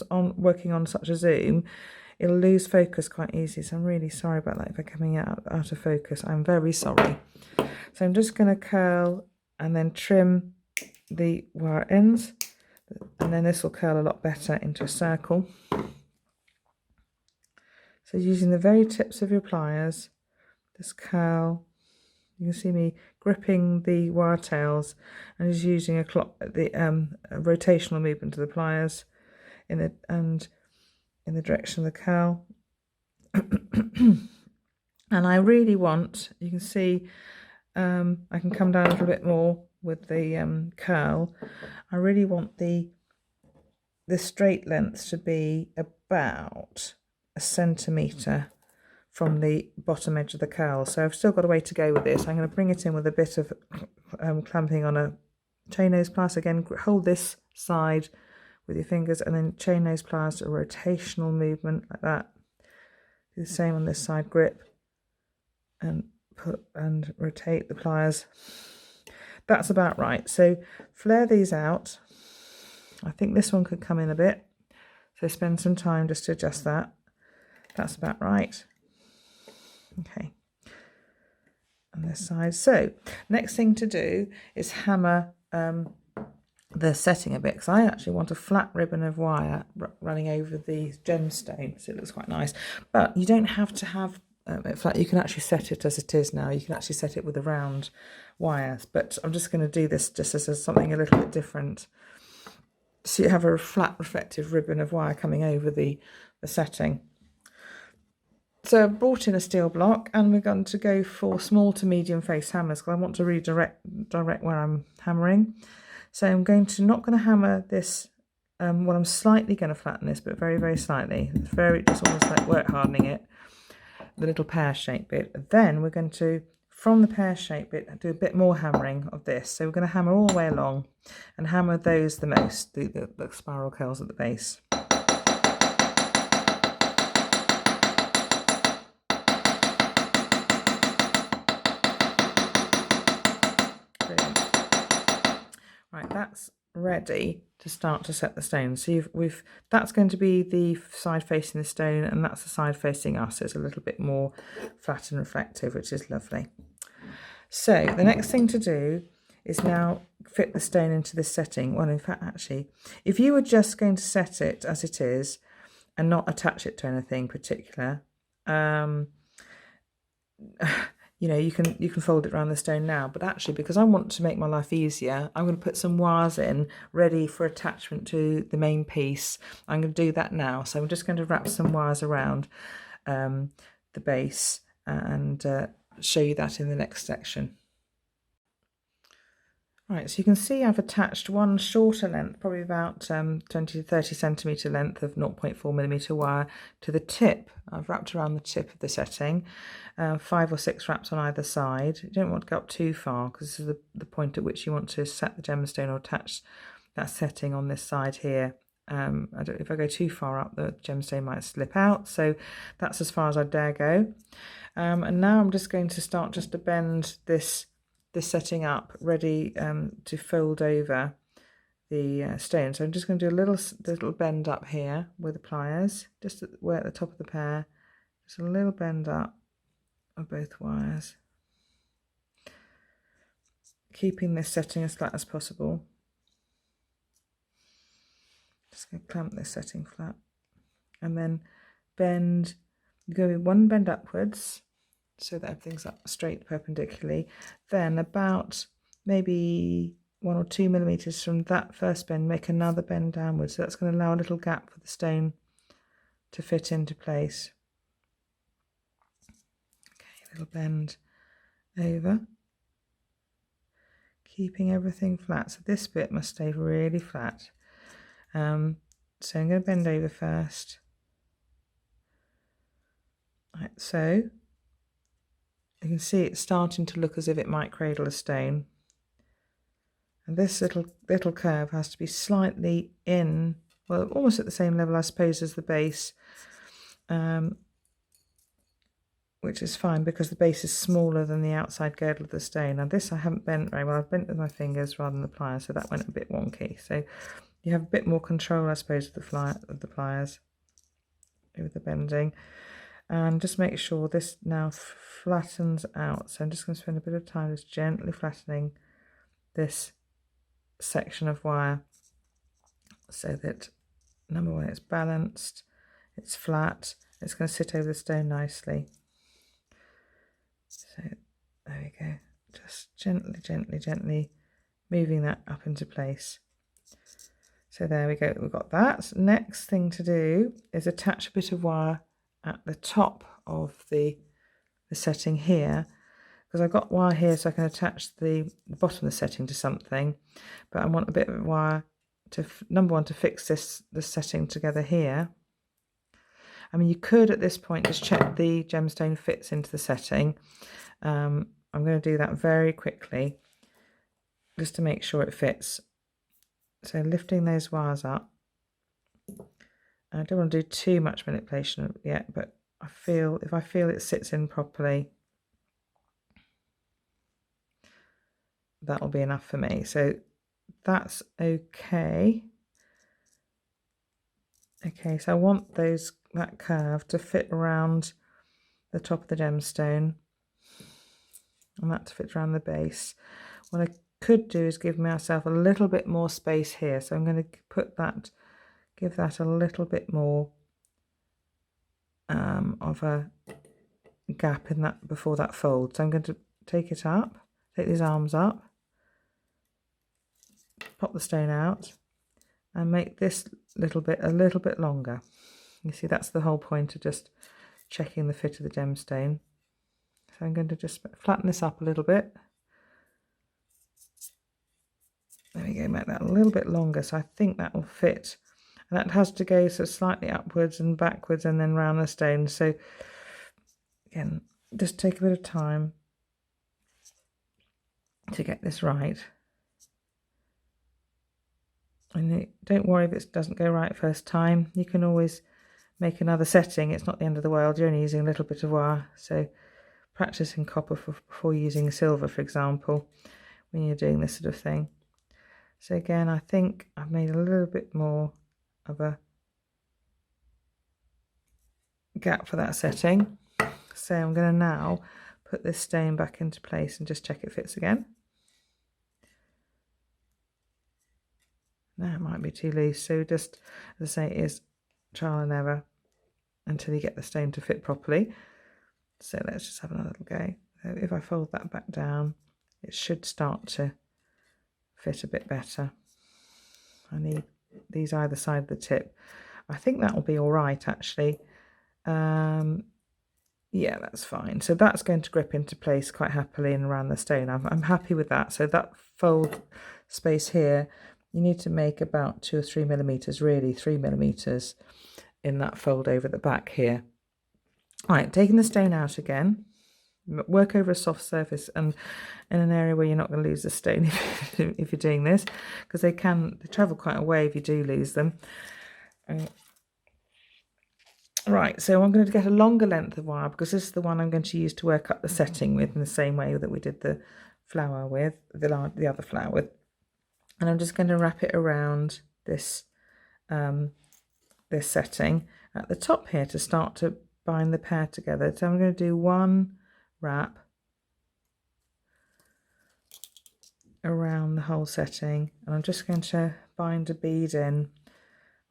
I'm working on such a zoom, it'll lose focus quite easily. So I'm really sorry about that if I'm coming out of focus. I'm very sorry. So I'm just going to curl and then trim the wire ends, and then this will curl a lot better into a circle. So using the very tips of your pliers, just curl. You can see me gripping the wire tails and just using a rotational movement of the pliers in the direction of the curl. And I really want, you can see, I can come down a little bit more with the curl. I really want the straight length to be about 1 centimetre from the bottom edge of the curl. So I've still got a way to go with this. I'm going to bring it in with a bit of clamping on a chain nose pliers. Again, hold this side with your fingers and then chain nose pliers, a rotational movement like that. Do the same on this side, grip and put and rotate the pliers. That's about right. So flare these out. I think this one could come in a bit, so spend some time just to adjust that. That's about right. Okay, on this side. So next thing to do is hammer the setting a bit, because I actually want a flat ribbon of wire running over the gemstone, so it looks quite nice. But you don't have to have it flat. You can actually set it as it is now. You can actually set it with the round wires, but I'm just going to do this just as something a little bit different. So you have a flat reflective ribbon of wire coming over the setting. So I've brought in a steel block, and we're going to go for small to medium face hammers because I want to really direct where I'm hammering. So I'm not going to hammer this. Well, I'm slightly going to flatten this, but very, very slightly. It's almost like work hardening it, the little pear-shaped bit. Then we're going to, from the pear-shaped bit, do a bit more hammering of this. So we're going to hammer all the way along and hammer those the most, the spiral curls at the base. Right, that's ready to start to set the stone. So that's going to be the side facing the stone, and that's the side facing us. So it's a little bit more flat and reflective, which is lovely. So the next thing to do is now fit the stone into this setting. Well, in fact, actually, if you were just going to set it as it is and not attach it to anything particular, you know, you can fold it around the stone now, but actually, because I want to make my life easier, I'm going to put some wires in ready for attachment to the main piece. I'm going to do that now. So I'm just going to wrap some wires around the base and show you that in the next section. Right, so you can see I've attached one shorter length, probably about 20 to 30 centimetre length of 0.4mm wire to the tip. I've wrapped around the tip of the setting, 5 or 6 wraps on either side. You don't want to go up too far because this is the point at which you want to set the gemstone or attach that setting on this side here. If I go too far up, the gemstone might slip out, so that's as far as I dare go. And now I'm just going to start just to bend this setting up, ready to fold over the stone. So I'm just going to do a little bend up here with the pliers, just at the top of the pear, just a little bend up of both wires, keeping this setting as flat as possible. Just going to clamp this setting flat, and then bend. You go with one bend upwards, so that everything's up straight perpendicularly. Then about maybe 1 or 2 millimeters from that first bend, make another bend downwards. So that's going to allow a little gap for the stone to fit into place. Okay, a little bend over, keeping everything flat. So this bit must stay really flat. So I'm going to bend over first. Right, so you can see it's starting to look as if it might cradle a stone. And this little curve has to be slightly in, well, almost at the same level, I suppose, as the base, which is fine because the base is smaller than the outside girdle of the stone. Now this I haven't bent very well. I've bent with my fingers rather than the pliers, so that went a bit wonky. So you have a bit more control, I suppose, of the pliers with the bending. And just make sure this now flattens out. So I'm just going to spend a bit of time just gently flattening this section of wire so that, number one, it's balanced, it's flat, it's going to sit over the stone nicely. So there we go, just gently moving that up into place. So there we go, we've got that. Next thing to do is attach a bit of wire at the top of the the setting here, because I've got wire here so I can attach the bottom of the setting to something, but I want a bit of wire to, number one, to fix this setting together here. I mean, you could at this point just check the gemstone fits into the setting. I'm going to do that very quickly just to make sure it fits. So lifting those wires up. I don't want to do too much manipulation yet, but if I feel it sits in properly, that'll be enough for me. So that's okay. Okay, so I want that curve to fit around the top of the gemstone and that to fit around the base. What I could do is give myself a little bit more space here. So I'm going to give that a little bit more of a gap in that before that fold. So I'm going to take these arms up, pop the stone out and make this a little bit longer. You see, that's the whole point of just checking the fit of the gemstone. So I'm going to just flatten this up a little bit. There we go, make that a little bit longer. So I think that will fit. And that has to go so slightly upwards and backwards and then round the stone. So again, just take a bit of time to get this right. And don't worry if it doesn't go right first time. You can always make another setting. It's not the end of the world. You're only using a little bit of wire. So practice in copper before using silver, for example, when you're doing this sort of thing. So again, I think I've made a little bit more of a gap for that setting. So I'm going to now put this stone back into place and just check it fits again. Now it might be too loose, so just, as I say, it is trial and error until you get the stone to fit properly. So let's just have another little go. So if I fold that back down, it should start to fit a bit better. I need these either side of the tip. I think that will be all right, actually. Yeah, that's fine. So that's going to grip into place quite happily and around the stone. I'm happy with that. So that fold space here, you need to make about 2 or 3 millimeters, really 3 millimeters in that fold over the back here. All right, taking the stone out again, work over a soft surface and in an area where you're not going to lose the stone if you're doing this, because they travel quite a way if you do lose them. Right, so I'm going to get a longer length of wire because this is the one I'm going to use to work up the setting with in the same way that we did the flower with, the other flower with. And I'm just going to wrap it around this, this setting at the top here to start to bind the pair together. So I'm going to do one wrap around the whole setting, and I'm just going to bind a bead in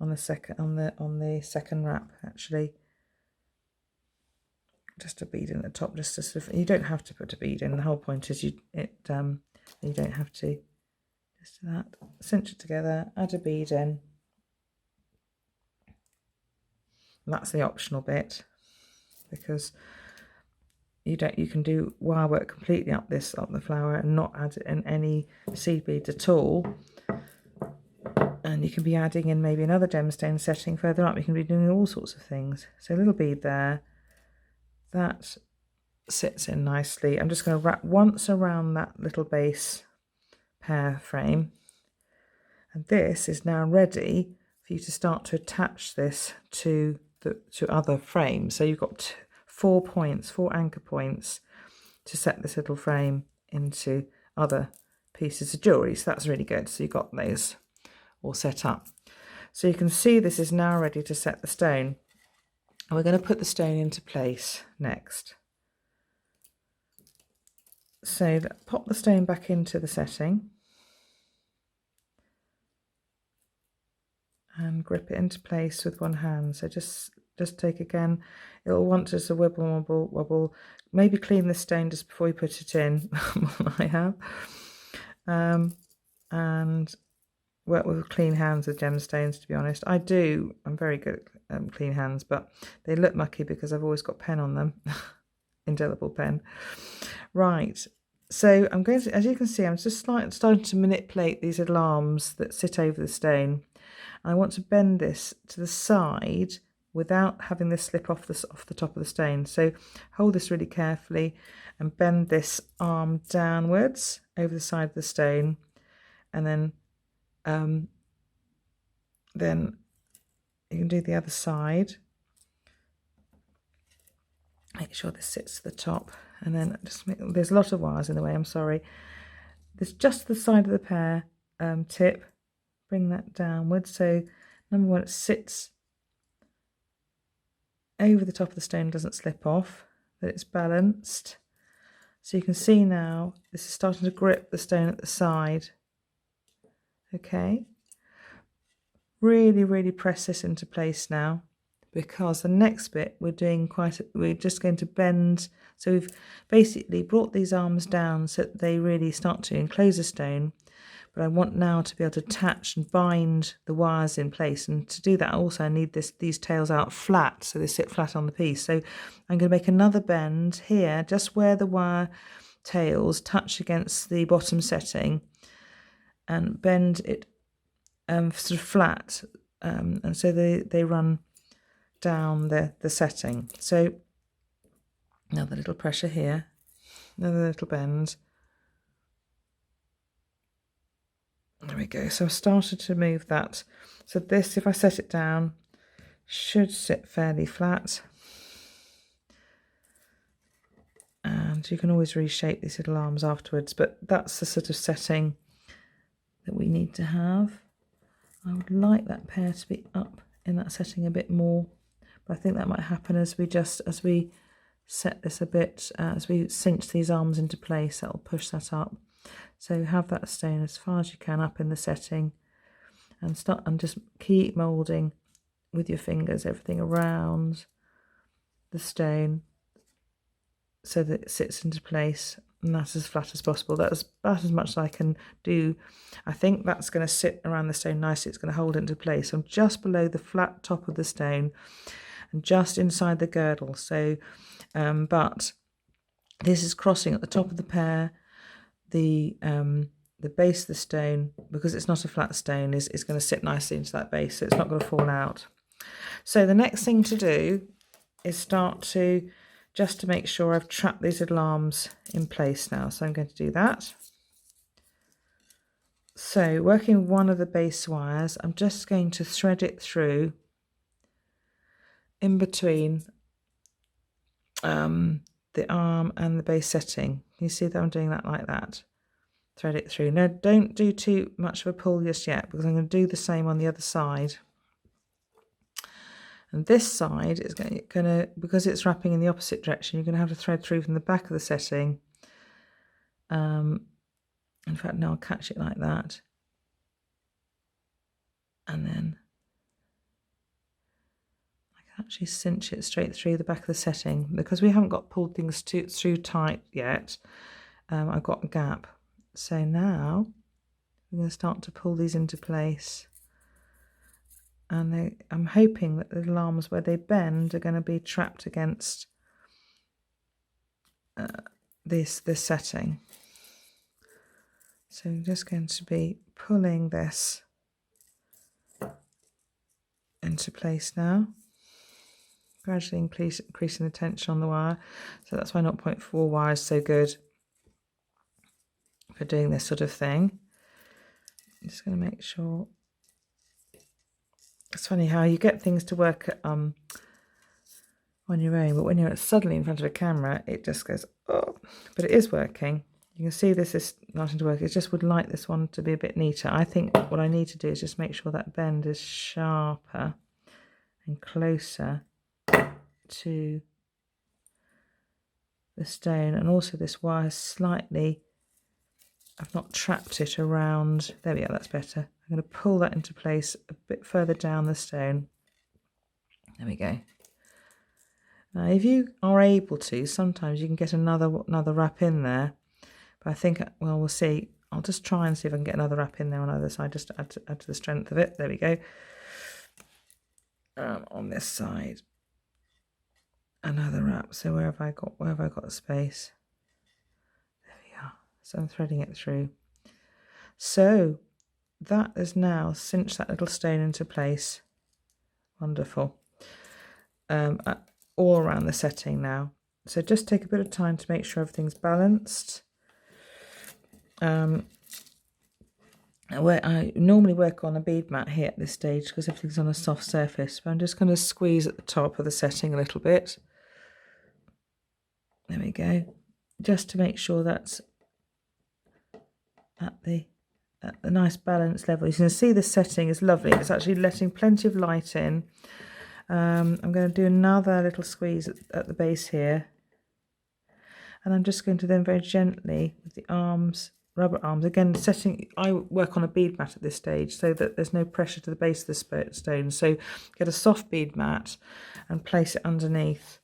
on the second wrap, actually. Just a bead in the top, just to sort of, you don't have to put a bead in. The whole point is you don't have to. Just do that, cinch it together, add a bead in. And that's the optional bit, because you can do wire work completely up the flower and not add in any seed beads at all. And you can be adding in maybe another gemstone setting further up. You can be doing all sorts of things. So a little bead there, that sits in nicely. I'm just going to wrap once around that little base pear frame, and this is now ready for you to start to attach this to other frames. So you've got 4 anchor points to set this little frame into other pieces of jewellery. So that's really good. So you've got those all set up. So you can see this is now ready to set the stone. And we're going to put the stone into place next. So pop the stone back into the setting and grip it into place with one hand. So just take again, it'll want just a wobble. Maybe clean the stone just before you put it in. I have. And work with clean hands with gemstones, to be honest. I'm very good at clean hands, but they look mucky because I've always got pen on them. indelible pen. Right, so I'm going to, as you can see, I'm just starting to manipulate these little arms that sit over the stone. I want to bend this to the side without having this slip off the top of the stone. So hold this really carefully and bend this arm downwards over the side of the stone, and then you can do the other side. Make sure this sits to the top, and then just there's a lot of wires in the way, I'm sorry. There's just the side of the pear tip. Bring that downwards. So number one, it sits over the top of the stone, doesn't slip off, that it's balanced. So you can see now this is starting to grip the stone at the side. Okay. Really, really press this into place now, because the next bit we're just going to bend. So we've basically brought these arms down so that they really start to enclose the stone, but I want now to be able to attach and bind the wires in place, and to do that also I need these tails out flat, so they sit flat on the piece. So I'm going to make another bend here just where the wire tails touch against the bottom setting, and bend it sort of flat, and so they run down the setting. So another little pressure here, another little bend. There we go. So I started to move that. So this, if I set it down, should sit fairly flat. And you can always reshape these little arms afterwards, but that's the sort of setting that we need to have. I would like that pear to be up in that setting a bit more, but I think that might happen as we set this a bit, as we cinch these arms into place, that'll push that up. So have that stone as far as you can up in the setting, and just keep moulding with your fingers everything around the stone so that it sits into place, and that's as flat as possible. That's about as much as I can do. I think that's going to sit around the stone nicely. It's going to hold it into place. I'm just below the flat top of the stone and just inside the girdle. So, but this is crossing at the top of the pear. The base of the stone, because it's not a flat stone, is going to sit nicely into that base, so it's not going to fall out. So the next thing to do is start to, just to make sure I've trapped these little arms in place now. So I'm going to do that. So working with one of the base wires, I'm just going to thread it through in between the arm and the base setting. You see that I'm doing that like that. Thread it through. Now don't do too much of a pull just yet, because I'm going to do the same on the other side. And this side is going to, because it's wrapping in the opposite direction, you're going to have to thread through from the back of the setting. In fact, now I'll catch it like that. And then I can actually cinch it straight through the back of the setting, because we haven't got pulled things through tight yet. I've got a gap. So now we're going to start to pull these into place. And I'm hoping that the little arms where they bend are going to be trapped against this setting. So I'm just going to be pulling this into place now, gradually increasing the tension on the wire. So that's why 0.4 wire is so good for doing this sort of thing. I'm just going to make sure. It's funny how you get things to work on your own, but when you're suddenly in front of a camera, it just goes, oh, but it is working. You can see this is starting to work. It just would like this one to be a bit neater. I think what I need to do is just make sure that bend is sharper and closer to the stone. And also this wire is slightly, I've not trapped it around. There we go, that's better. I'm going to pull that into place a bit further down the stone. There we go. Now, if you are able to, sometimes you can get another wrap in there. But I think, well, we'll see. I'll just try and see if I can get another wrap in there on either side, just to add to the strength of it. There we go. On this side. another wrap. So where have I got the space? There we are. So I'm threading it through. So that is now cinched that little stone into place. Wonderful. All around the setting now. So just take a bit of time to make sure everything's balanced. Where I normally work on a bead mat here at this stage because everything's on a soft surface, but I'm just going to squeeze at the top of the setting a little bit. There we go. Just to make sure that's at the nice balanced level. You can see the setting is lovely. It's actually letting plenty of light in. I'm going to do another little squeeze at the base here. And I'm just going to then very gently with the arms, rubber arms, again setting, I work on a bead mat at this stage so that there's no pressure to the base of the stone. So get a soft bead mat and place it underneath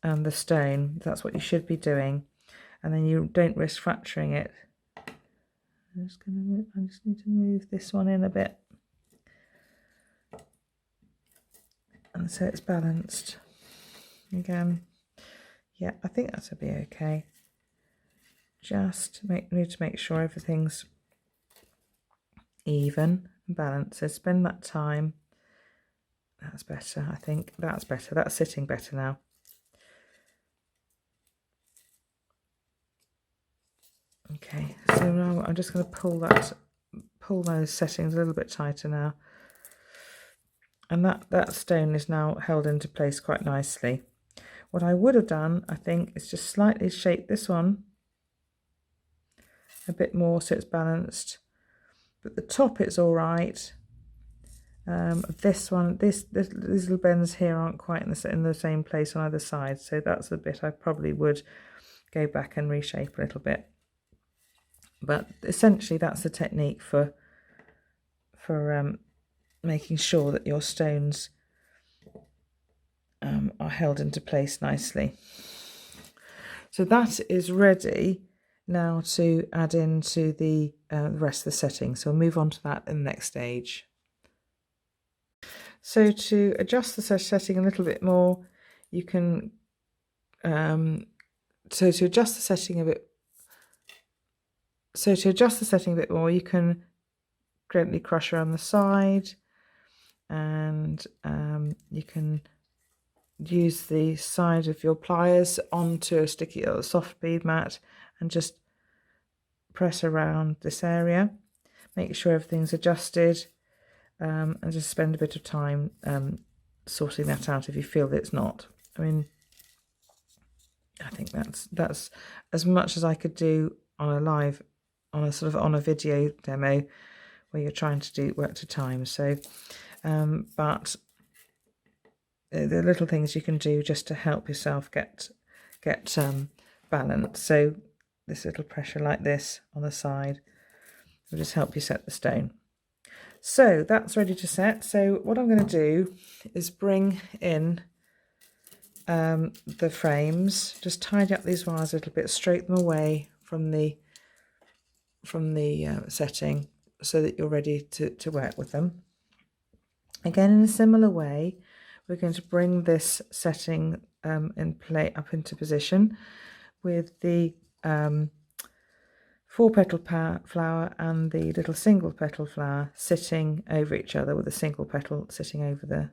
the stone. That's what you should be doing. And then you don't risk fracturing it. I just need to move this one in a bit. And so it's balanced. Again, yeah, I think that'll be okay. Just need to make sure everything's even and balanced. So spend that time. That's better, I think. That's better. That's sitting better now. Okay, so now I'm just going to pull those settings a little bit tighter now. And that stone is now held into place quite nicely. What I would have done, I think, is just slightly shape this one a bit more so it's balanced. But the top it's all right. This one, these little bends here aren't quite in the same place on either side. So that's a bit I probably would go back and reshape a little bit. But essentially that's the technique for making sure that your stones are held into place nicely. So that is ready now to add into the rest of the setting. So we'll move on to that in the next stage. So to adjust the setting a little bit more, you can to adjust the setting a bit more, you can gently crush around the side, and you can use the side of your pliers onto a sticky or soft bead mat and just press around this area. Make sure everything's adjusted, and just spend a bit of time sorting that out if you feel that it's not. I mean, I think that's as much as I could do on a video demo where you're trying to do work to time. So, but the little things you can do just to help yourself get balance. So this little pressure like this on the side will just help you set the stone. So that's ready to set. So what I'm going to do is bring in the frames, just tidy up these wires a little bit, straighten them away from the setting so that you're ready to work with them. Again, in a similar way, we're going to bring this setting up into position with the 4-petal flower and the little single petal flower sitting over each other, with a single petal sitting over the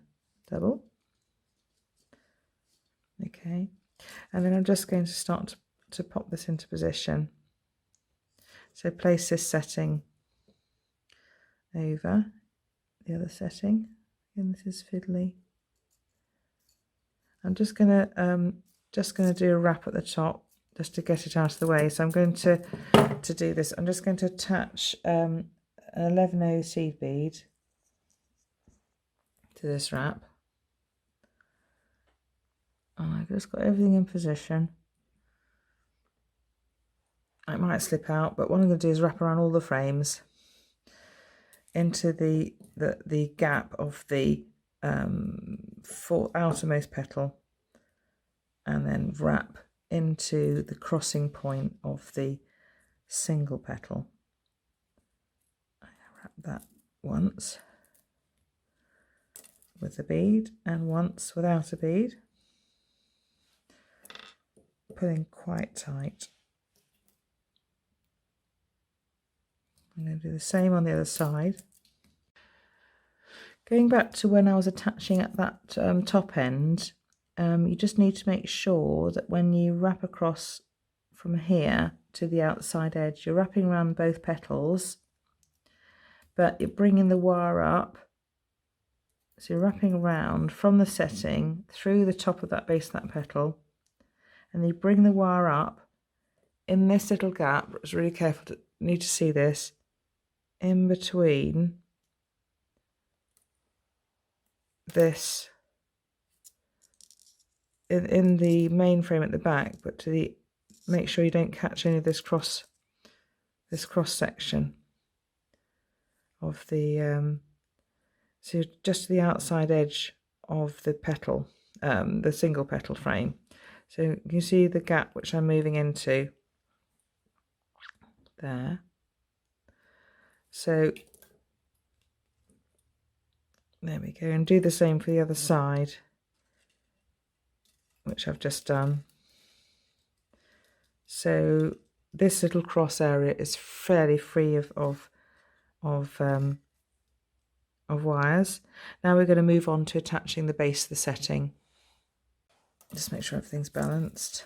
double. Okay, and then I'm just going to start to pop this into position. So place this setting over the other setting. Again, this is fiddly. I'm just gonna do a wrap at the top just to get it out of the way. So I'm going to do this. I'm just going to attach an 11O seed bead to this wrap. Oh, I've just got everything in position. It might slip out, but what I'm going to do is wrap around all the frames into the gap of the outermost petal, and then wrap into the crossing point of the single petal. I wrap that once with a bead and once without a bead. pulling quite tight. I'm going to do the same on the other side. Going back to when I was attaching at that top end, you just need to make sure that when you wrap across from here to the outside edge, you're wrapping around both petals, but you're bringing the wire up. So you're wrapping around from the setting through the top of that base of that petal, and you bring the wire up in this little gap. It's really careful to need to see this in between this in the main frame at the back, but to the make sure you don't catch any of this cross section of the so just the outside edge of the petal, the single petal frame. So you see the gap which I'm moving into there. So there we go, and do the same for the other side, which I've just done. So this little cross area is fairly free of wires. Now we're going to move on to attaching the base of the setting. Just make sure everything's balanced.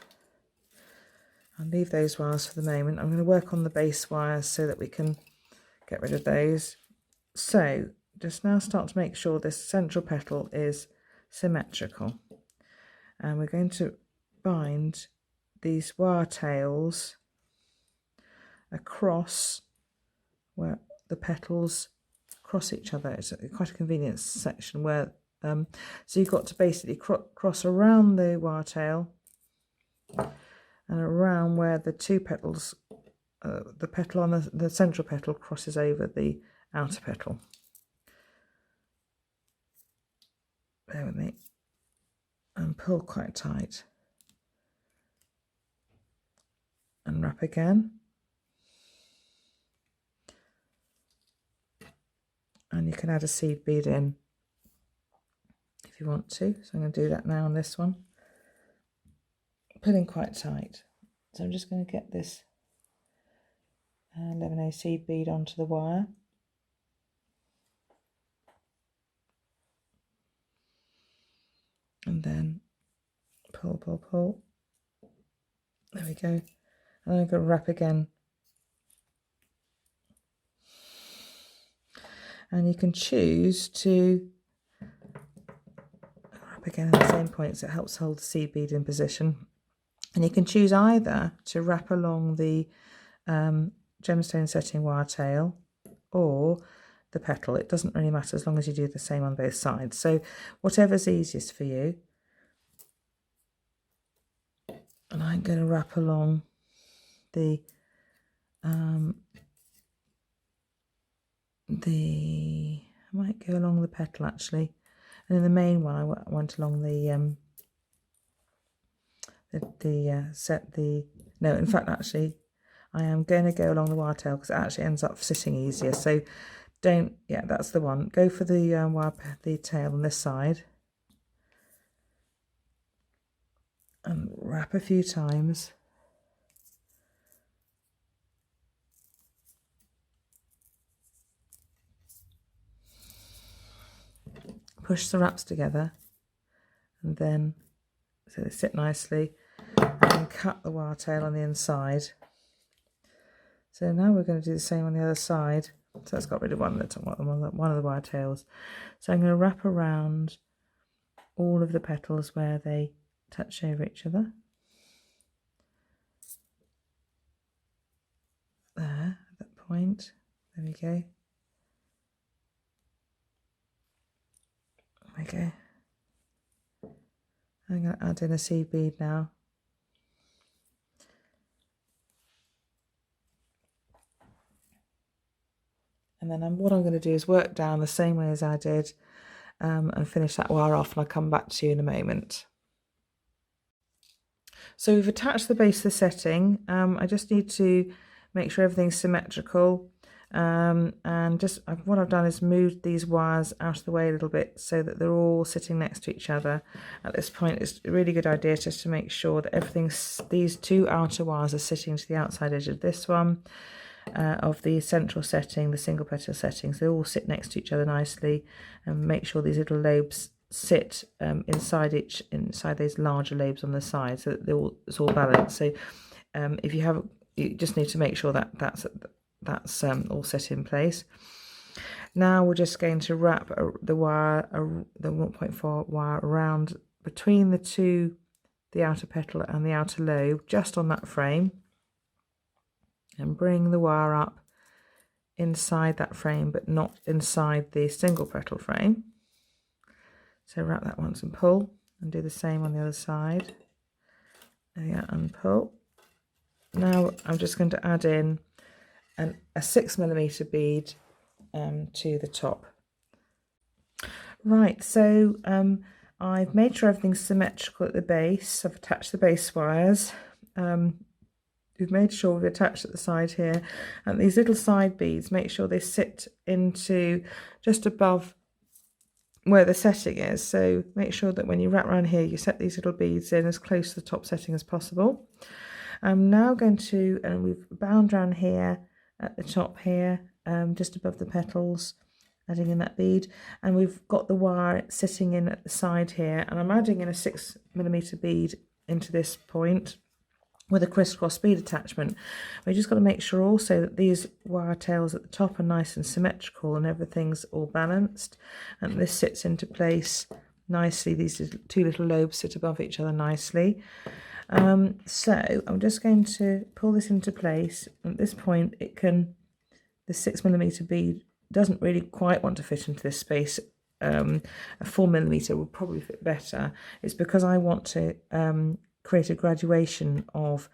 I'll leave those wires for the moment. I'm going to work on the base wires so that we can get rid of those. So just now start to make sure this central petal is symmetrical, and we're going to bind these wire tails across where the petals cross each other. It's quite a convenient section where so you've got to basically cross around the wire tail and around where the two petals, the petal on the central petal crosses over the outer petal. Bear with me, and pull quite tight and wrap again, and you can add a seed bead in if you want to. So I'm going to do that now on this one, pulling quite tight. So I'm just going to get this 11A seed bead onto the wire, and then pull, pull, pull. There we go. And I'm going to wrap again. And you can choose to wrap again at the same point, so it helps hold the seed bead in position. And you can choose either to wrap along the gemstone setting wire tail or the petal. It doesn't really matter as long as you do the same on both sides. So whatever's easiest for you. And I'm going to wrap along the I might go along the petal actually, and in the main one I went along no, in fact actually I am going to go along the wire tail because it actually ends up sitting easier. So don't, yeah, that's the one. Go for the tail on this side and wrap a few times. Push the wraps together, and then so they sit nicely, and cut the wire tail on the inside. So now we're going to do the same on the other side. So it's got rid of one of the wire tails. So I'm going to wrap around all of the petals where they touch over each other. There, at that point. There we go. Okay, I'm going to add in a seed bead now. And then what I'm going to do is work down the same way as I did and finish that wire off, and I'll come back to you in a moment. So we've attached the base of the setting. I just need to make sure everything's symmetrical. And just what I've done is moved these wires out of the way a little bit so that they're all sitting next to each other. At this point, it's a really good idea just to make sure that these two outer wires are sitting to the outside edge of this one, of the central setting, the single petal settings. They all sit next to each other nicely, and make sure these little lobes sit inside those larger lobes on the side, so that it's all balanced. So if you just need to make sure that that's all set in place. Now we're just going to wrap the 1.4 wire around between the outer petal and the outer lobe, just on that frame, and bring the wire up inside that frame, but not inside the single petal frame. So wrap that once and pull, and do the same on the other side. There you go, and pull. Now I'm just going to add in a 6mm bead to the top. Right, so I've made sure everything's symmetrical at the base. I've attached the base wires. We've made sure we've attached at the side here, and these little side beads, make sure they sit into just above where the setting is. So make sure that when you wrap around here, you set these little beads in as close to the top setting as possible. I'm now going to, and we've bound around here at the top here, just above the petals, adding in that bead, and we've got the wire sitting in at the side here, and I'm adding in a 6mm bead into this point with a crisscross bead attachment. We just got to make sure also that these wire tails at the top are nice and symmetrical and everything's all balanced, and this sits into place nicely. These two little lobes sit above each other nicely. So I'm just going to pull this into place. At this point, the 6mm bead doesn't really quite want to fit into this space. A 4mm will probably fit better. It's because I want to create a graduation of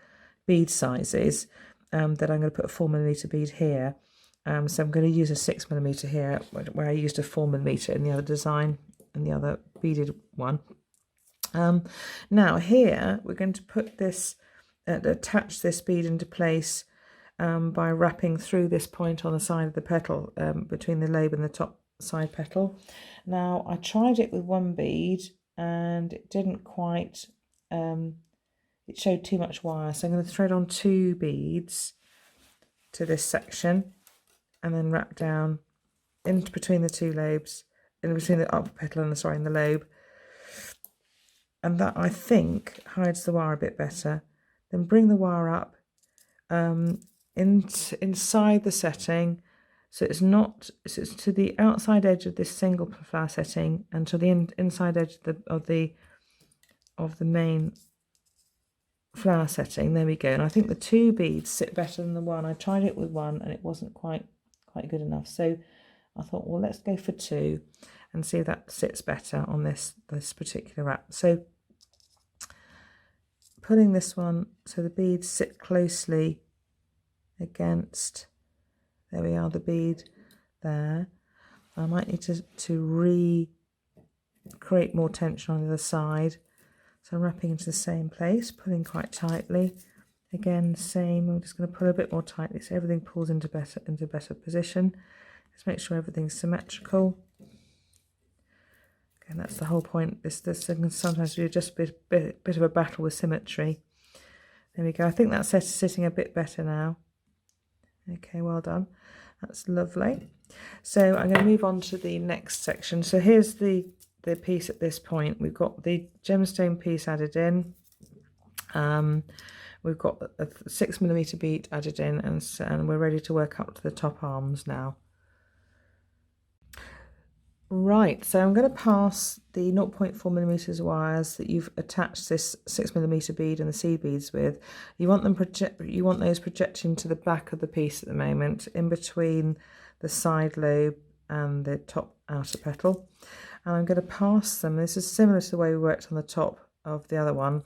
bead sizes that I'm going to put a 4mm bead here. So I'm going to use a 6mm here, where I used a 4mm in the other design and the other beaded one. Now here we're going to put this, attach this bead into place by wrapping through this point on the side of the petal, between the lobe and the top side petal. Now I tried it with one bead and it didn't quite, it showed too much wire, so I'm going to thread on 2 beads to this section and then wrap down in between the 2 lobes, in between the upper petal and the lobe. And that, I think, hides the wire a bit better. Then bring the wire up inside the setting, so it's to the outside edge of this single flower setting and to the inside edge of the main flower setting. There we go. And I think the 2 beads sit better than the one. I tried it with one and it wasn't quite good enough. So I thought, well, let's go for 2 and see if that sits better on this particular wrap. So pulling this one so the beads sit closely against, there we are, the bead there. I might need to create more tension on the other side. So I'm wrapping into the same place, pulling quite tightly. Again, same, I'm just going to pull a bit more tightly so everything pulls into better position. Just make sure everything's symmetrical. And that's the whole point. This can sometimes be just a bit of a battle with symmetry. There we go. I think that's sitting a bit better now. Okay, well done. That's lovely. So I'm going to move on to the next section. So here's the piece at this point. We've got the gemstone piece added in. We've got a 6mm bead added in, and we're ready to work up to the top arms now. Right, so I'm going to pass the 0.4mm wires that you've attached this 6mm bead and the seed beads with. You want those projecting to the back of the piece at the moment, in between the side lobe and the top outer petal. And I'm going to pass them, this is similar to the way we worked on the top of the other one,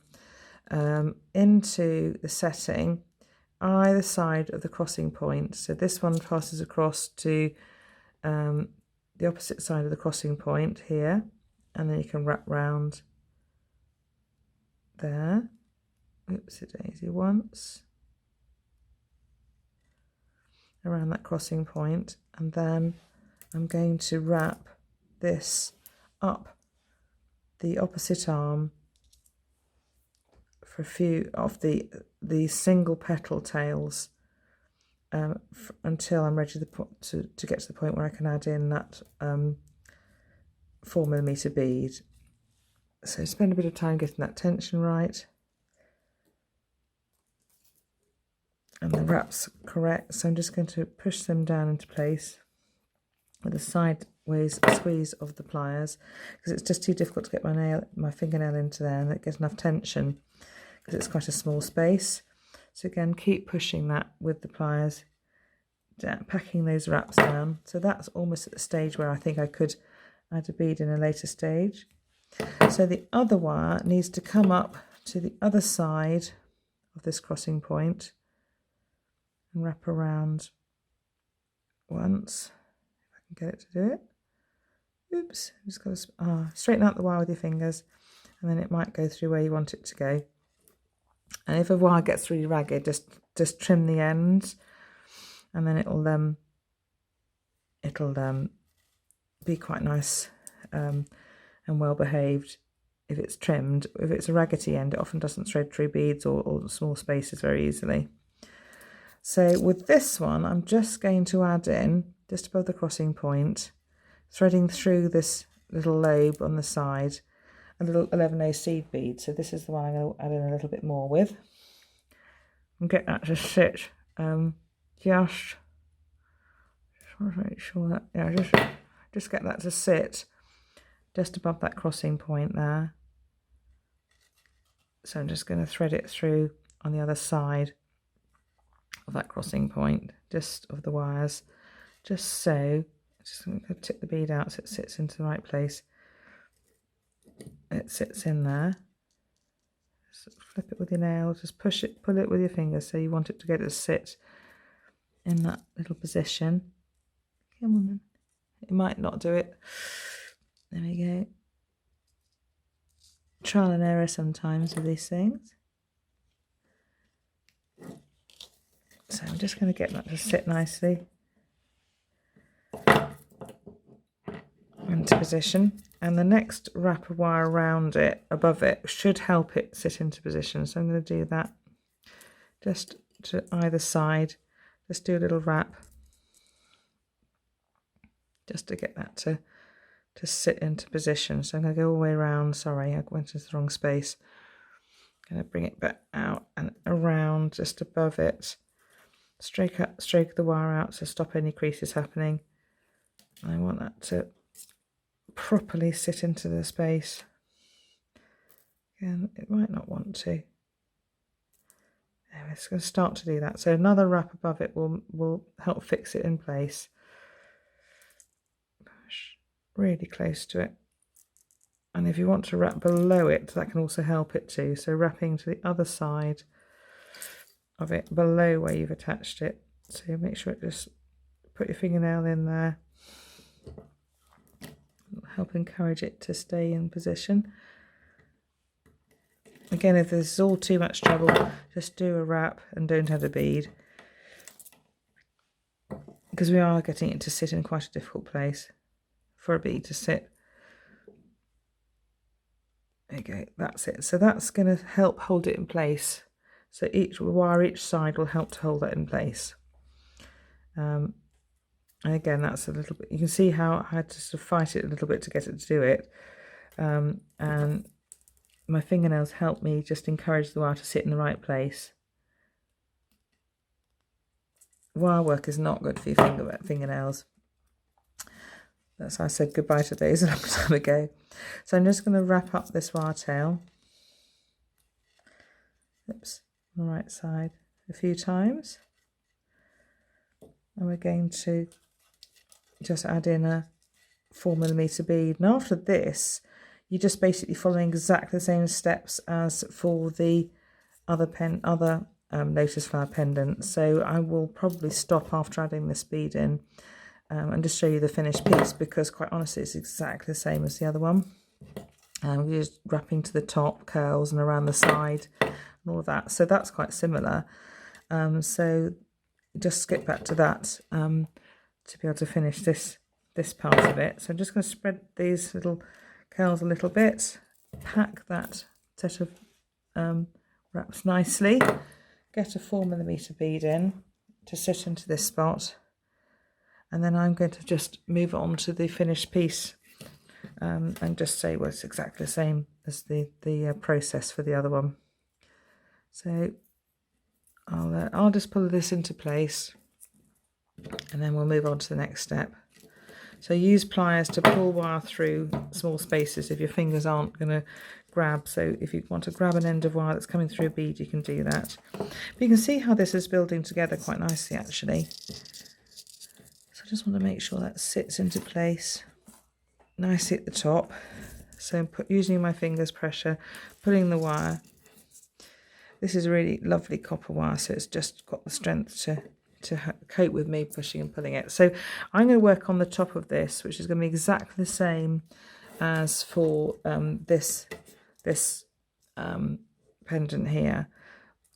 into the setting either side of the crossing point. So this one passes across to the opposite side of the crossing point here, and then you can wrap round there. Oopsie daisy, once. around that crossing point, and then I'm going to wrap this up the opposite arm for a few of the single petal tails until I'm ready to get to the point where I can add in that 4mm bead. So spend a bit of time getting that tension right and the wrap's correct. So I'm just going to push them down into place with a sideways squeeze of the pliers, because it's just too difficult to get my fingernail into there and get enough tension because it's quite a small space. So again, keep pushing that with the pliers, packing those wraps down. So that's almost at the stage where I think I could add a bead in a later stage. So the other wire needs to come up to the other side of this crossing point and wrap around once. If I can get it to do it. Oops, just got to straighten out the wire with your fingers, and then it might go through where you want it to go. And if a wire gets really ragged, just trim the ends, and then it'll be quite nice and well behaved if it's trimmed. If it's a raggedy end, it often doesn't thread through beads or small spaces very easily. So with this one, I'm just going to add in, just above the crossing point, threading through this little lobe on the side, a little 11A seed bead. So this is the one I'm going to add in a little bit more with. And get that to sit just want to make sure that, yeah, just get that to sit just above that crossing point there. So I'm just going to thread it through on the other side of that crossing point, just of the wires, just so. Just going to tip the bead out so it sits into the right place. It sits in there. Just flip it with your nail, just push it, pull it with your fingers, so you want it to get it to sit in that little position. Come on then. It might not do it. There we go. Trial and error sometimes with these things. So I'm just going to get that to sit nicely into position, and the next wrap of wire around it, above it, should help it sit into position. So I'm going to do that just to either side, just do a little wrap just to get that to sit into position. So I'm going to go all the way around. Sorry, I went into the wrong space. I'm going to bring it back out and around just above it. Stroke the wire out to stop any creases happening. I want that to properly sit into the space. Again, it might not want to. Anyway, it's going to start to do that. So another wrap above it will help fix it in place. Push really close to it. And if you want to wrap below it, that can also help it too. So wrapping to the other side of it, below where you've attached it. So make sure it just put your fingernail in there. Help encourage it to stay in position. Again, if this is all too much trouble, just do a wrap and don't add a bead, because we are getting it to sit in quite a difficult place for a bead to sit. There you go, that's it. So that's going to help hold it in place. So each wire each side will help to hold that in place. And again, that's a little bit, you can see how I had to sort of fight it a little bit to get it to do it. And my fingernails help me just encourage the wire to sit in the right place. Wire work is not good for your fingernails. That's how I said goodbye to those a long time ago. So I'm just going to wrap up this wire tail. Oops, on the right side a few times. And we're going to just add in a 4mm bead. And after this, you're just basically following exactly the same steps as for the other lotus flower pendant. So I will probably stop after adding this bead in and just show you the finished piece, because quite honestly it's exactly the same as the other one. We're just wrapping to the top, curls, and around the side and all of that. So that's quite similar. So just skip back to that to be able to finish this part of it. So I'm just going to spread these little curls a little bit, pack that set of wraps nicely, get a 4mm bead in to sit into this spot, and then I'm going to just move on to the finished piece and just say, well, it's exactly the same as the process for the other one. So I'll just pull this into place, and then we'll move on to the next step. So use pliers to pull wire through small spaces if your fingers aren't going to grab. So if you want to grab an end of wire that's coming through a bead, you can do that. But you can see how this is building together quite nicely, actually. So I just want to make sure that sits into place nicely at the top. So using my fingers pressure, pulling the wire. This is a really lovely copper wire, so it's just got the strength to cope with me pushing and pulling it. So I'm going to work on the top of this, which is going to be exactly the same as for this pendant here,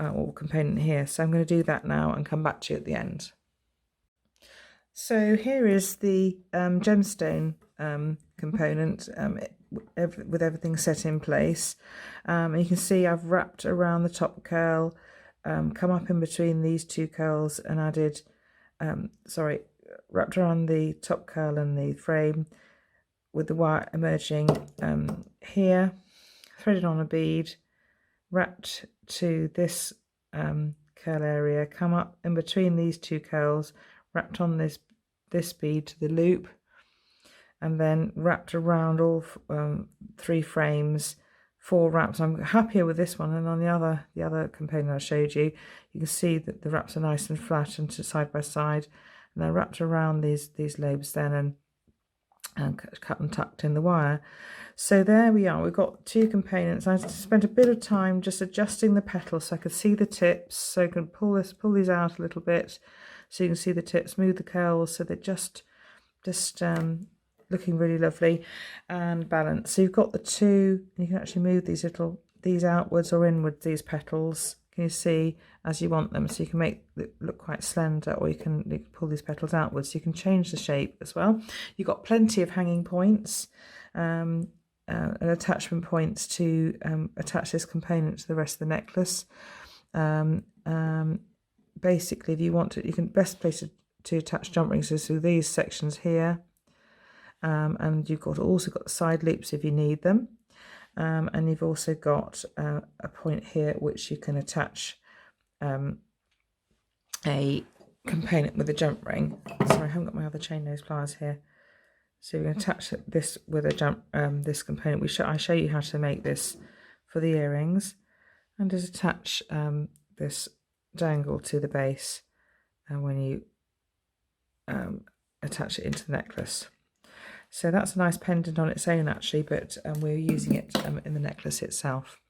or component here. So I'm going to do that now and come back to you at the end. So here is the gemstone component with everything set in place. And you can see I've wrapped around the top curl, come up in between these two curls and added, wrapped around the top curl and the frame with the wire emerging here, threaded on a bead, wrapped to this curl area, come up in between these two curls, wrapped on this bead to the loop, and then wrapped around all 3 frames, 4 wraps. I'm happier with this one, and on the other component I showed you, you can see that the wraps are nice and flat and side by side, and they're wrapped around these lobes then and cut and tucked in the wire. So there we are, we've got 2 components. I spent a bit of time just adjusting the petals so I could see the tips, so I can pull these out a little bit so you can see the tips, smooth the curls so they're just looking really lovely and balanced. So you've got the 2, you can actually move these outwards or inwards, these petals, can you see, as you want them, so you can make it look quite slender, or you can pull these petals outwards, so you can change the shape as well. You've got plenty of hanging points and attachment points to attach this component to the rest of the necklace. Basically, if you want to, you can best place it to attach jump rings so these sections here, and you've also got the side loops if you need them, and you've also got a point here which you can attach a component with a jump ring. Sorry, I haven't got my other chain nose pliers here. So you're going to attach this with a this component. I show you how to make this for the earrings, and just attach this dangle to the base, and when you attach it into the necklace. So that's a nice pendant on its own actually, but we're using it in the necklace itself.